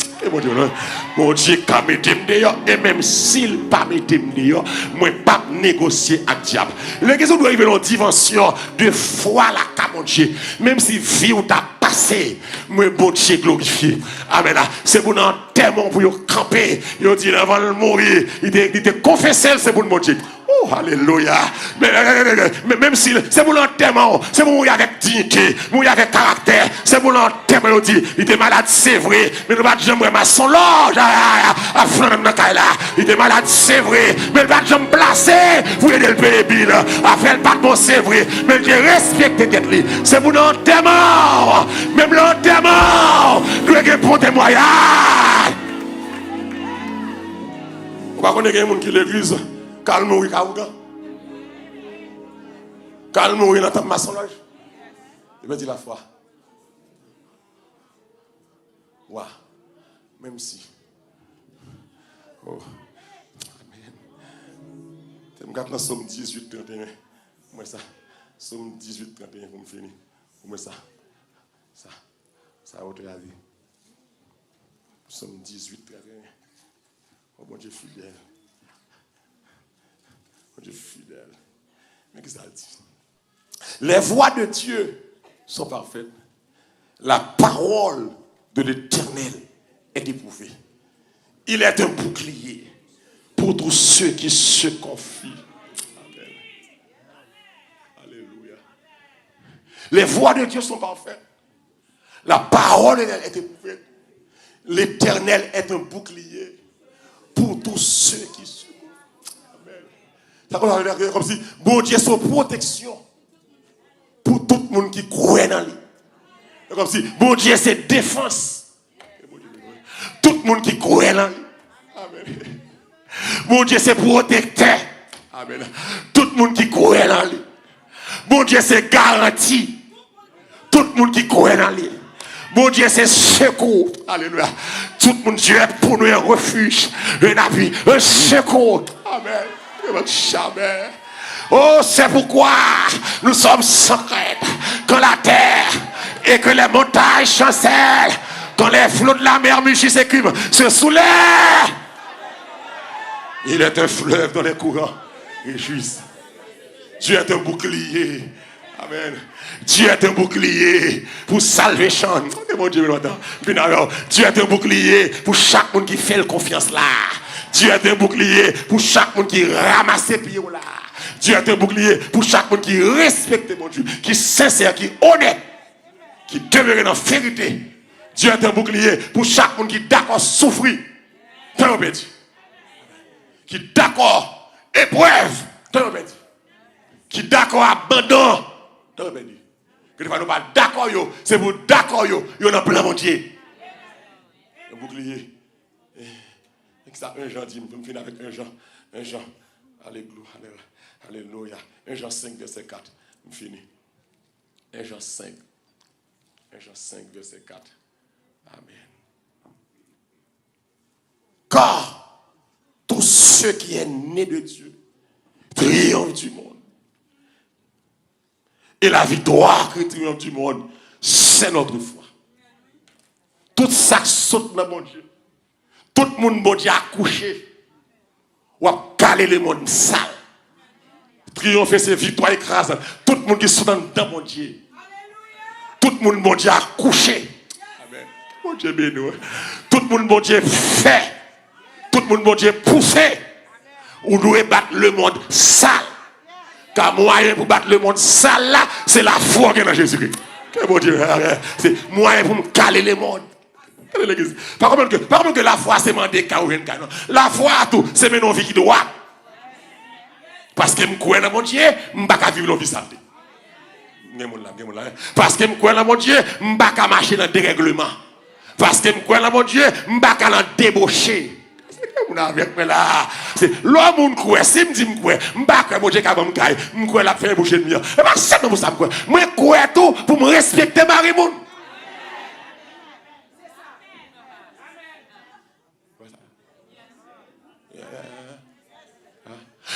Mon Dieu, quand me dehors, et même s'il pas me dehors, moi pas négocier avec le diable. L'église doit arriver dans une dimension de foi là, mon Dieu. Même si vie ou ta passé, moi, bon Dieu, glorifié. Amen. C'est pour nous tellement pour camper. Il dit avant de mourir, il te confessé, c'est pour mon Dieu. Oh, alléluia. Mais même si c'est pour l'enterrement, c'est pour mourir avec dignité, mourir avec caractère, c'est pour l'enterrement, il dit, il était malade, c'est vrai, mais nous ne jamais ma son loge à flanc dans la là. Il était malade, c'est vrai, mais il ne va jamais placer, vous aider le bébé, à faire le patron, c'est vrai, mais il respecte tête lui. C'est pour l'enterrement, même l'enterrement, nous avons un bon témoignage. On va connaître quelqu'un qui l'église. Calme mourir Kaouga. Calme mourir dans ta maçonnage. Il va dire la foi. Waouh. Même si. Oh. Amen. Je me garde dans Somme 18, 31. Moi ça. Somme 18, 31 pour me finir. Moi ça. Ça a autre avis. Somme 18, 31. Oh bon Dieu fidèle. Dieu fidèle. Mais qu'est-ce que ça dit? Les voies de Dieu sont parfaites. La parole de l'Éternel est éprouvée. Il est un bouclier pour tous ceux qui se confient. Amen. Alléluia. Les voies de Dieu sont parfaites. La parole de l'Éternel est éprouvée. L'Éternel est un bouclier pour tous ceux qui se confient. Comme si bon Dieu son protection pour tout le monde qui croit dans lui. Comme si bon Dieu c'est défense. Tout le monde qui croit dans lui. Amen. Bon Dieu c'est protecteur. Amen. Tout le monde qui croit dans lui. Bon Dieu c'est garantie. Tout le monde qui croit dans lui. Bon Dieu c'est secours. Alléluia. Tout le monde Dieu est pour nous un refuge, un appui, un secours. Amen. Jamais. Oh, c'est pourquoi nous sommes sans crainte quand la terre et que les montagnes chancellent, quand les flots de la mer mugissent et écument, se soulèvent. Il est un fleuve dans les courants et juste. Dieu est un bouclier. Amen. Dieu est un bouclier pour salvation. Mon Dieu, Dieu est un bouclier pour chaque monde qui fait la confiance là. Dieu est un bouclier pour chaque monde qui ramasse ses pieds là. Dieu est un bouclier pour chaque monde qui respecte mon Dieu, qui est sincère, qui est honnête, qui demeure dans la vérité. Dieu est un bouclier pour chaque monde qui est d'accord souffrir. Qui est d'accord épreuve. Qui est d'accord abandon. Que ne pas d'accord, c'est pour d'accord, il y a plein mon Dieu. Un bouclier. Ça, 1 Jean dit, je me finis avec 1 Jean. 1 Jean. Alléluia. 1 Jean 5, verset 4. Je finis. 1 Jean 5. 1 Jean 5, verset 4. Amen. Car tous ceux qui sont nés de Dieu triomphent du monde. Et la victoire qui triomphe du monde, c'est notre foi. Tout ça saute dans mon Dieu. Tout le monde bon Dieu a couché. Ou a calé le monde sale. Triompher c'est victoire écrasante. Tout le monde qui sont dans mon Dieu. Tout le monde bon Dieu a couché. Amen. Mon Dieu béni. Tout le monde bon Dieu fait. Tout le monde, bon Dieu, poussé. Ou doit battre le monde sale. Car moyen pour battre le monde sale là, c'est la foi qui est dans Jésus-Christ. Que bon Dieu, c'est moyen pour me caler le monde. Par contre que la foi c'est mandé qu'à ouvrir non. La foi à tout, c'est mener une vie qui doit. Parce que je crois dans mon Dieu, je ne peux pas vivre la vie santé. Parce que je crois dans mon Dieu, je ne peux pas marcher dans le dérèglement. Parce que je crois dans mon Dieu, je ne peux pas en débaucher. C'est l'homme qui croit, si je me dis que je ne peux pas mon Dieu qui a bon caille, je crois la faire boucher de mieux. Et pas ça pour ça me crois. Moi je crois tout pour me respecter Marie moun.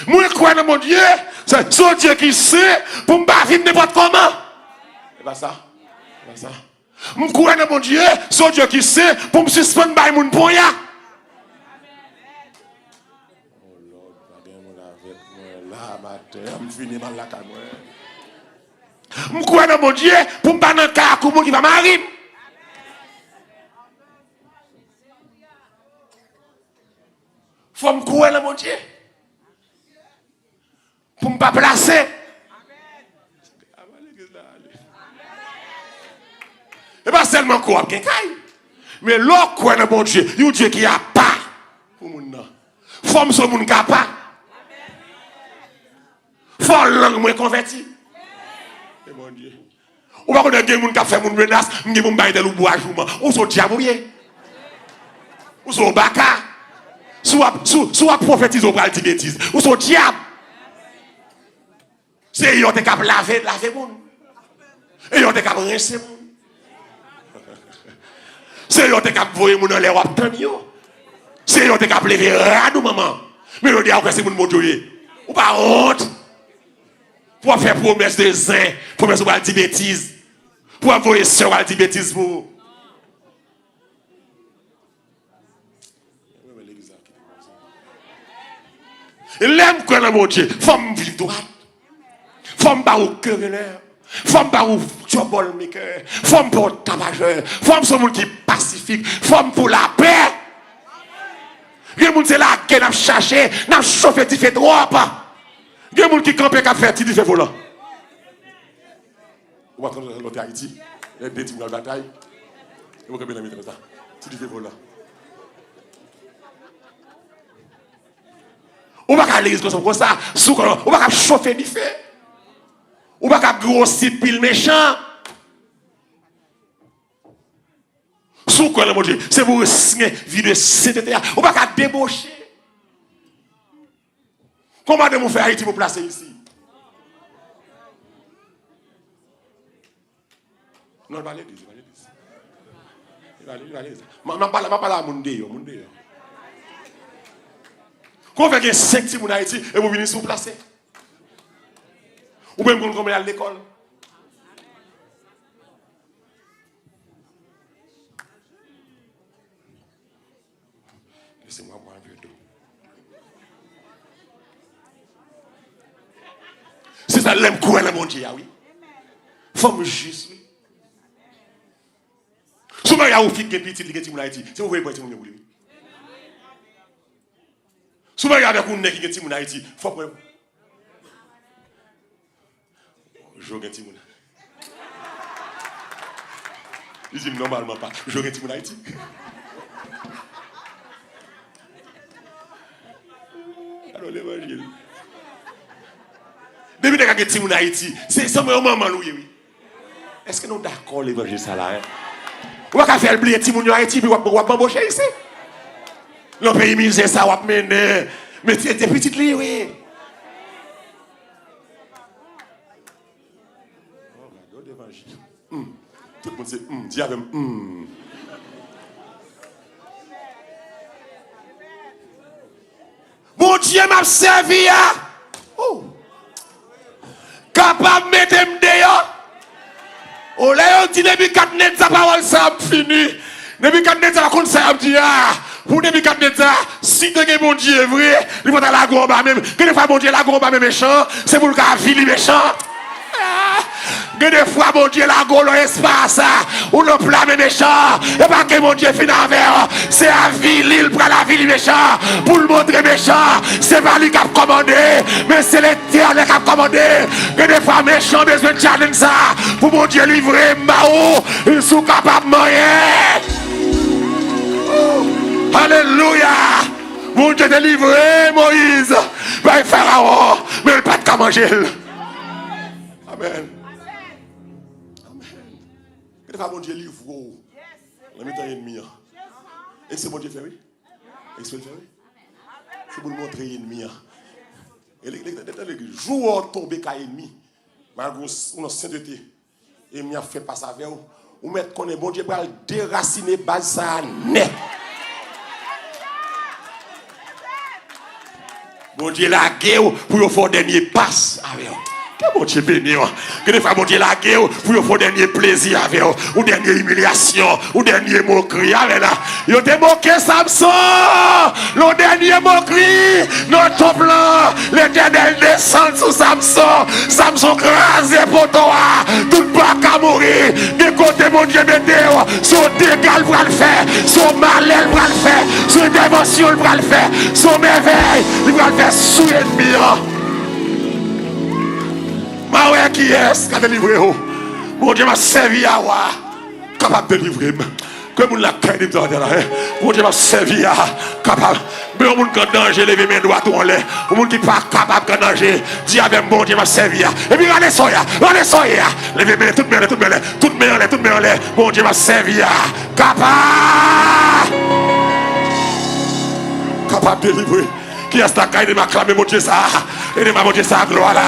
Moi je crois dans mon Dieu, c'est son Dieu qui sait pour me pas vivre n'importe comment. C'est pas ça. C'est pas ça. Je crois dans mon Dieu, son Dieu qui sait pour me suspendre par mon pour ya. Je crois dans mon Dieu pour me pas dans le cas qui va m'arriver. Faut me croire dans mon Dieu. Pour ne pas placer. Et pas seulement quoi, mais l'autre quoi dans mon Dieu, il y a un Dieu qui a pas pour mon nom. Forme sur mon capable. Faut langue moins converti. Et mon Dieu. Ou pas qu'on a des gens qui fait mon menace, qui mon bail de l'oubois jouma. Ou sont diabouillés. Ou sont baka. Soit prophétise ou pas le bêtise. Ou sont diable. C'est yon te cap laver moun. Et yon te cap rincer moun. C'est yon te cap voyer moun dans les wap tan yo. C'est yon te cap lever radou maman. Mais yon dit après c'est moun mojoye. Ou pas honte. Pour faire promesse de zin, promesse ou pas dire bêtise. Pour envoyer sœur à dire bêtise pour. L'aime quoi dans mon Dieu, femme vivre droite. Femme pas au querelleur, femme pas au trouble maker, femme pour le tabageur, femme c'est monde qui est pacifique, femme pour la paix. Les gens c'est là qui n'a cherché, n'a chauffé qui fait trop pas. Les gens qui campent qui fait qui fait volant. On va prendre l'autre Haïti, les deux teams dans la bataille. Et on va bien mettre ça. Qui fait volant. On va aller comme ça, on va chauffer du feu. Ou pas qu'à grossir pile méchant. Sous quoi, mon Dieu? C'est pour signer vie de sainteté. Ou pas qu'à débaucher. Comment de vous faire Haïti pour placer ici? Non, il va aller l'église. Il va aller. Je parle à mon Dieu. Quand on fait 5 petits moun Haïti et vous venez sous placer. Ou même quand on est à l'école. Laissez-moi boire un peu d'eau. C'est ça l'aime quoi là mon Dieu, oui. Femme juste, oui. Souvent il y a un fille qui est petit, qui est Haïti. C'est vous voyez pas petit moun oui. Souvent il y a avec un nez qui est petit Haïti. Faut pas. Je gagne Timoun. Il dit normalement pas. Je gagne Timoun Haïti. Alors l'évangile. Depuis que tu as Timoun Haïti, c'est ça mon maman oui. Est-ce que nous d'accord l'évangile ça là? On va faire oublier Timoun Haïti puis on va embaucher ici. Le pays misère ça va mener. Mais tu es petite li oui. Tout le monde sait, dis avec Mon Dieu m'a servi. Oh. Capable de mettre dehors. Oh là, on dit Nebukadnezar, parole ça fini. Nebukadnezar, par contre, ça dit, pour Nebukadnezar, si tu es mon Dieu vrai, il faut aller à la gomba même. Que ne fois mon Dieu la gomba même méchant, c'est pour le cas, il méchant. Que des fois, mon Dieu, la gaulle espace, ou le plat méchant, et pas que mon Dieu finit avec, c'est la vie, l'île pour la vie méchant, pour le montrer méchant, c'est pas lui qui a commandé, mais c'est l'Éternel qui a commandé. Que des fois, méchant, besoin de challenge ça, pour mon Dieu livrer, Mao, ils sont capables de mourir. Alléluia. Mon Dieu t'a livré Moïse par Pharaon, mais il n'a pas de quoi manger. Amen. Amen. Et mon Dieu livre la mettre ennemi. Et c'est mon Dieu fait oui. Et c'est fait oui. C'est pour montrer ennemi. Et les jours tombés qu'à ennemi, malgré une sainteté, et m'y a fait passer avec vous. Ou mettre qu'on est bon Dieu pour déraciner base ça net. Bon Dieu la guerre pour faire dernier passe avec vous. Que bon Dieu béni. Que des fois bon Dieu la guerre pour faire dernier plaisir avec vous. Ou dernière humiliation. Ou dernier moquerie avec là. Yo te moqué Samson. Le dernier moquerie. Notre plan. L'Éternel descend sur Samson. Samson crasé pour toi. Tout pas qu'à mourir. De côté mon Dieu météo. Son dégât va le faire. Son malheur va le faire. Son intervention va le faire. Son merveille il va le faire sous l'ennemi. Ma ouais qui est-ce qui a délivré? Mon Dieu m'a servi à moi. Capable de délivrer. Que mon la caille de là. Mon Dieu m'a servi à capable. Mais au monde qui est en danger, levez mes doigts tout en l'air. Au monde qui n'est pas capable de danger, dis avec mon Dieu m'a servi à. Et puis regardez ça, regardez ça. Levez mes toutes mes toutes mes en l'air. Mon Dieu m'a servi à. Capable de délivrer. Qui est-ce qui m'a clamé mon Dieu ça? Et de mon Dieu ça gloire là.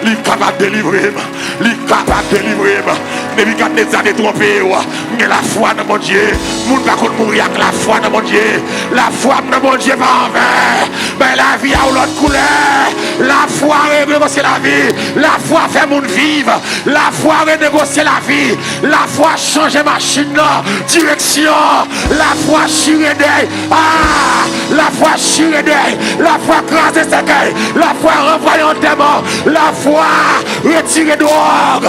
Il est capable de délivrer. Il est capable de délivrer. Mais il a des années trompées. Mais la foi dans mon Dieu. Mon pas contre mourir avec la foi dans mon Dieu. La foi dans mon Dieu pas envers. Mais la vie a une autre couleur. La foi renégocier la vie. La foi fait mon vivre. La foi renégocier la vie. La foi changer machine. Direction. La foi chirer d'œil. Ah! La foi chirer d'œil. La foi craser ses cueils. La foi renvoyer en démon. La foi retirer drogue.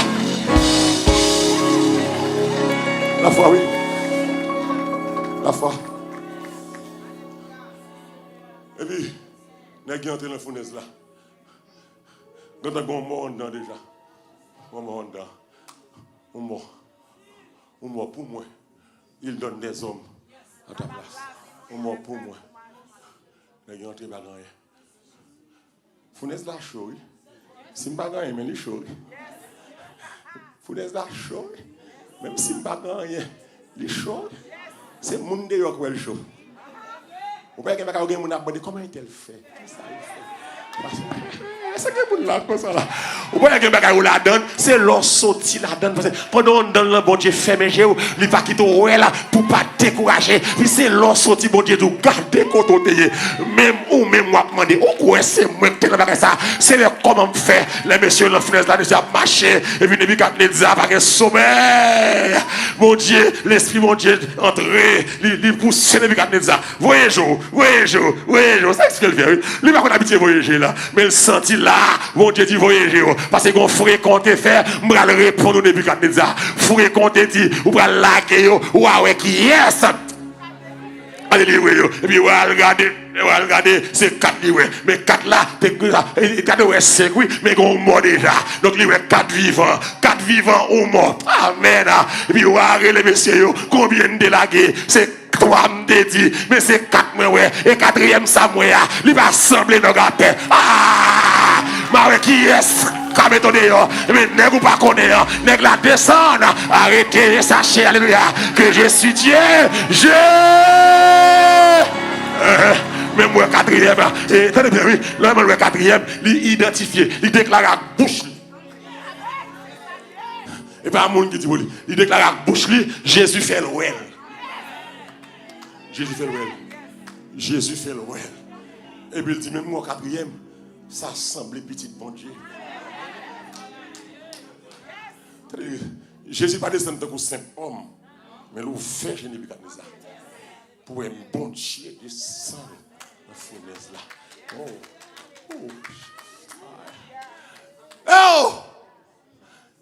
La foi, oui. La foi. Et puis, nous avons entré dans la fournaise là. Nous avons mort dedans déjà. On mort dedans. On mort pour moi. Il donne des hommes à ta place. On mort pour moi. Nous avons entré dans la fournaise. Fournaise là chaud, oui. Si je ne suis pas gagné, mais il est chaud. Fournaise là chaud. Même si je ne suis pas gagné, il est chaud. C'est le monde qui est chaud. Vous pouvez dire que vous avez comment il fait? C'est que vous l'avez comme ça là. Vous voyez que vous la donne, c'est l'on sorti la donne. Pendant qu'on donne le bon Dieu ferme les yeux, il va quitter là pour ne pas décourager. Puis c'est l'on sorti bon Dieu de garder côté. Même ou même moi demander, oh quoi c'est moi qui t'ai ça. C'est le comment faire. Les messieurs la finesse là déjà marché et puis depuis quand les dit avec un sommeil. Mon Dieu, l'esprit mon Dieu entré, il pousse depuis quand les dit. Voyagez, c'est ce qu'il fait. Il va qu'on habitué voyager là, mais il sentit là, mon Dieu dit voyager parce qu'on fréquente faire, on va répondre au début quand il dit fréquente dit ou va laguer ou avec qui yes. Alléluia. Et puis regardez, c'est 4 livres. Mais 4 là, 4 ouais 5 oui, mais on mort déjà. Donc il y a 4 vivants. 4 vivants ou morts. Amen. Et puis regardez les messieurs, combien de délagués? C'est 3 me dit, mais c'est 4 moi ouais. Et 4e ça moi, il va sembler dans la terre. Ah! Mais qui est-ce? Mais nèg ou pas connaître, nèg la descendre, arrêtez, sachez, alléluia, que je suis Dieu, même moi 4e, et attendez bien, oui, là, le 4e, il identifié, il déclare à bouche. Et pas un monde qui dit, il déclare à bouche, Jésus fait le well. Jésus fait le well. Jésus fait le well. Et puis il dit, même moi 4e, ça semble petit bon Dieu. Jésus n'est pas descendu comme un simple homme, mais il fait génie pour un bon Dieu descendre dans la fournaise là. Oh!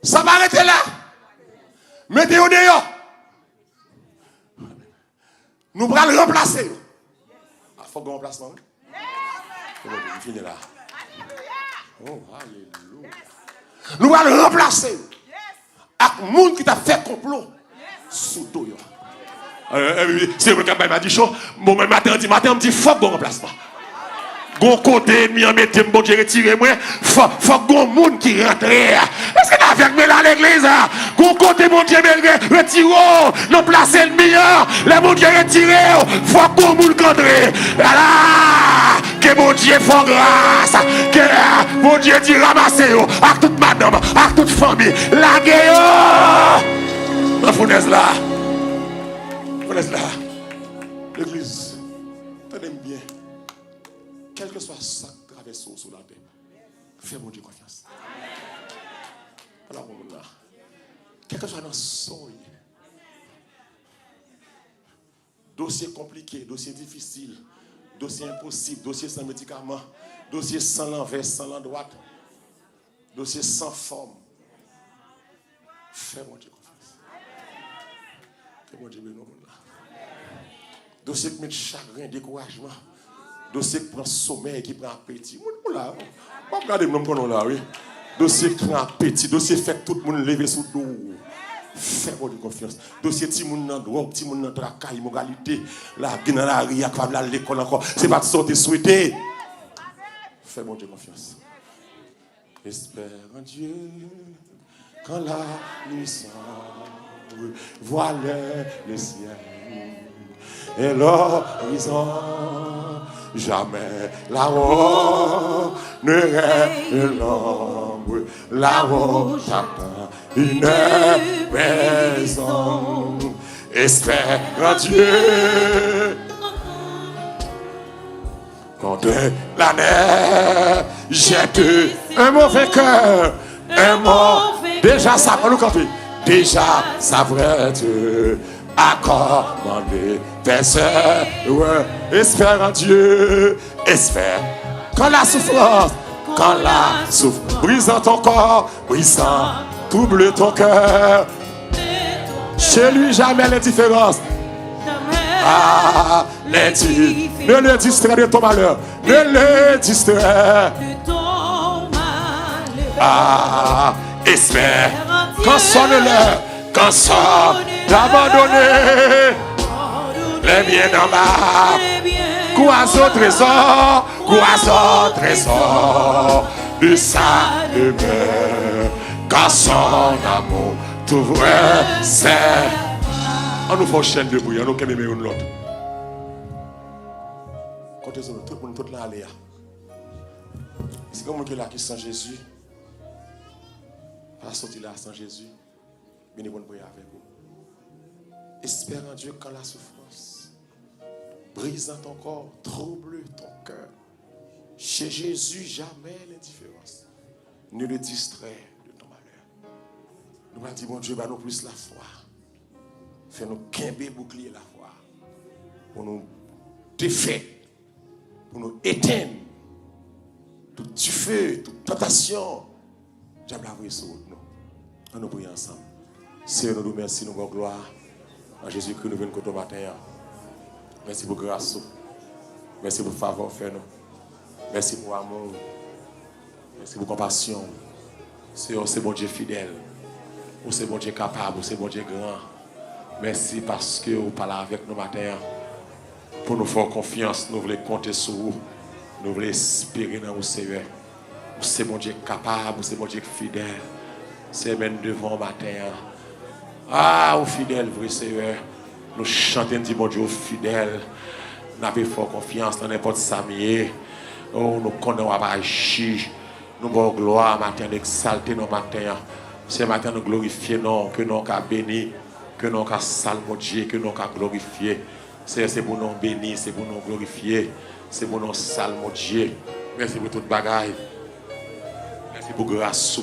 Ça pas arrêter là. Mettez-vous dehors. Nous allons le remplacer. Il faut qu'on remplace. Il finit là. Oh, alléluia. Nous allons le remplacer. Avec le monde qui t'a fait complot. Sous toi. C'est le cas m'a dit chaud. Bon, matin, on me dit faut qu'on remplace. Gon côté mi en mettez bon Dieu retirer moi faut gon monde qui rentre est-ce que t'as avec moi à l'église gon côté mon Dieu retire non place ennemi les mon Dieu retirer faut gon monde qui rentre là que mon Dieu faut grâce que mon Dieu dit ramasser à toute madame à toute famille la guerre la fournaise là l'église tenez bien. Quel que soit ça qui traverse sur la terre, fais mon Dieu confiance. Alors, là, quel que soit dans son dossier compliqué, dossier difficile, dossier impossible, dossier sans médicaments, dossier sans l'envers, sans l'endroite, dossier sans forme, fais mon Dieu confiance. Fais mon Dieu béni. Dossier qui met chagrin, découragement. Dossier qui prend sommeil, qui prend appétit. Là, pas regarder le nom là, oui. Dossier qui prend appétit, dossier fait tout le monde lever sous le dos. Fais-moi de confiance. Dossier ti moun nan drogue, ti moun nan tracas, immoralité, la guine dans la rue, capable à l'école encore. C'est pas de sorte souhaité. Fais-moi de confiance. Espère en Dieu quand la nuit sombre, voilà le ciel et l'horizon. Jamais là-haut ne règne l'ombre, là-haut j'attends une maison. Espère en Dieu contre la neige jette un mauvais cœur, un mauvais déjà ça va nous canter, déjà ça va être accommodé. Espère en Dieu, espère. Quand la souffrance brisant ton corps, brisant, trouble ton cœur. Chez lui, jamais l'indifférence. Ah, ne le distrait de ton malheur. Ne le distrait de ton malheur. Ah, espère. Quand sonne l'heure, quand sonne d'abandonner. Les biens d'en bas, Goiseau trésor de sa demeure, car son amour t'ouvre c'est. On nous fait chaîne de bouillon, on nous aime une l'autre. Quand tout le monde tout là aller. C'est comme que là qui sans Jésus, pas sortir là sans Jésus, mais nous allons prier avec vous. Espère en Dieu quand la souffrance brise ton corps, trouble ton cœur. Chez Jésus, jamais l'indifférence ne le distrait de ton malheur. Nous allons dire, mon Dieu, nous plus la foi. Fais-nous quimber bouclier la foi. Pour nous défaire, pour nous éteindre tout du feu, toute tentation. Diable a envoyé sur nous. Nous prions ensemble. Seigneur, nous remercions, nous avons gloire. En Jésus-Christ, nous venons contre matin. Merci pour grâce. Merci pour faveur, fait nous. Merci pour amour. Merci pour compassion. C'est bon Dieu fidèle. C'est bon Dieu capable. C'est bon Dieu grand. Merci parce que vous parlez avec nous matin. Pour nous faire confiance, nous voulons compter sur vous. Nous voulons espérer dans vous, Seigneur. C'est bon Dieu capable. C'est bon Dieu fidèle. C'est même devant matin. Ah, au fidèle, vrai Seigneur. Nous chantons, dit mon Dieu, fidèle. Nous avons fort confiance dans n'importe samier. Oh, nous connaissons pas agir. Nous avons gloire matin, d'exalter nos matins. Ce matin, nous glorifions, non, que nous avons béni, que nous avons salvé mon Dieu, que nous avons glorifié. C'est pour nous bénir, c'est pour nous glorifier, c'est pour nous salver mon Dieu. Merci pour toute bagaille. Merci pour grâce.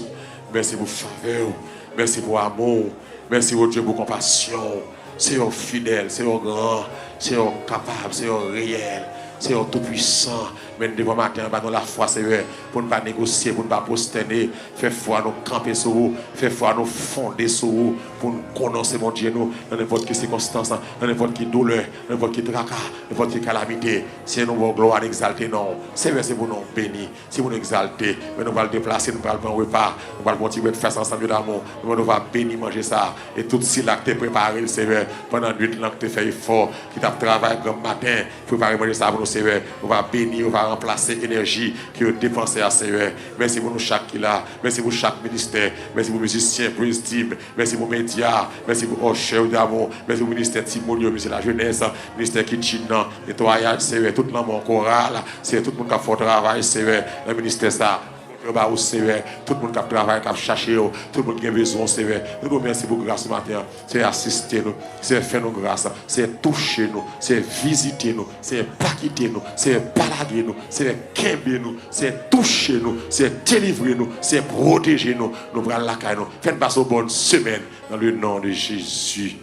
Merci pour faveur. Merci pour amour. Merci pour Dieu pour compassion. C'est fidèle, c'est grand, c'est capable, c'est réel. C'est un tout puissant. Mais devant matin, nous la foi, Seigneur, pour ne pas négocier, pour ne pas posterner. Fais foi nous camper sur vous. Fais foi nous fonder sur vous. Pour nous connaître, mon Dieu, nous, dans n'importe quelle circonstance, dans n'importe quelle douleur, dans n'importe quel tracas, n'importe quelle calamité. C'est nous, vos gloire, exalter, non. Seigneur, c'est pour nous bénir, c'est pour nous exalter. Mais nous allons le déplacer, nous allons prendre un repas, nous allons continuer de faire ensemble d'amour. Nous allons bénir, manger ça. Et tout ce là que tu as préparé, le Seigneur, pendant 8 ans que tu as fait effort, qui t'a travaillé comme matin, préparer manger ça pour nous, Seigneur. On va bénir, on va remplacer l'énergie qui est dépensée à Seigneur. Merci pour nous chaque qui là. Merci pour chaque ministère. Merci pour musiciens, pour Steve. Merci pour médias. Merci pour Ocher d'amour. Merci pour le ministère Timonio, ministère de la jeunesse, ministère Kitchen, nettoyage, Seigneur. Tout le monde choral. C'est tout le monde qui a fait travail, Seigneur. Le ministère ça. Tout le monde qui travaille, qui cherche, tout le monde qui a besoin, Seigneur. Nous vous remercions pour grâce ce matin. C'est assister nous, c'est faire nous grâce, c'est toucher nous, c'est visiter nous, c'est pas quitter nous, c'est balader nous, c'est quimber nous, c'est toucher nous, c'est délivrer nous, c'est protéger nous. Nous prenons la caille nous. Faites passer une bonne semaine dans le nom de Jésus.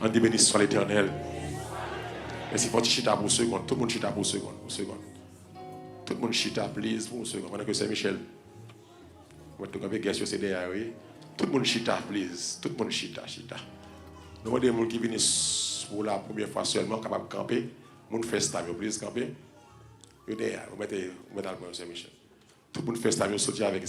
On dit béni soit l'Éternel. Merci pour chita pour une seconde. Tout le monde chita pour une seconde. Tout le monde chita, please, pour une seconde. Pendant que c'est Michel. Tout le monde chita, please. Tout le monde chita. Nous avons des gens qui viennent pour la première fois seulement, capables de camper. Nous faisons ça, please, camper. Vous mettez le point, c'est Michel. Tout le monde fait ça, sortir avec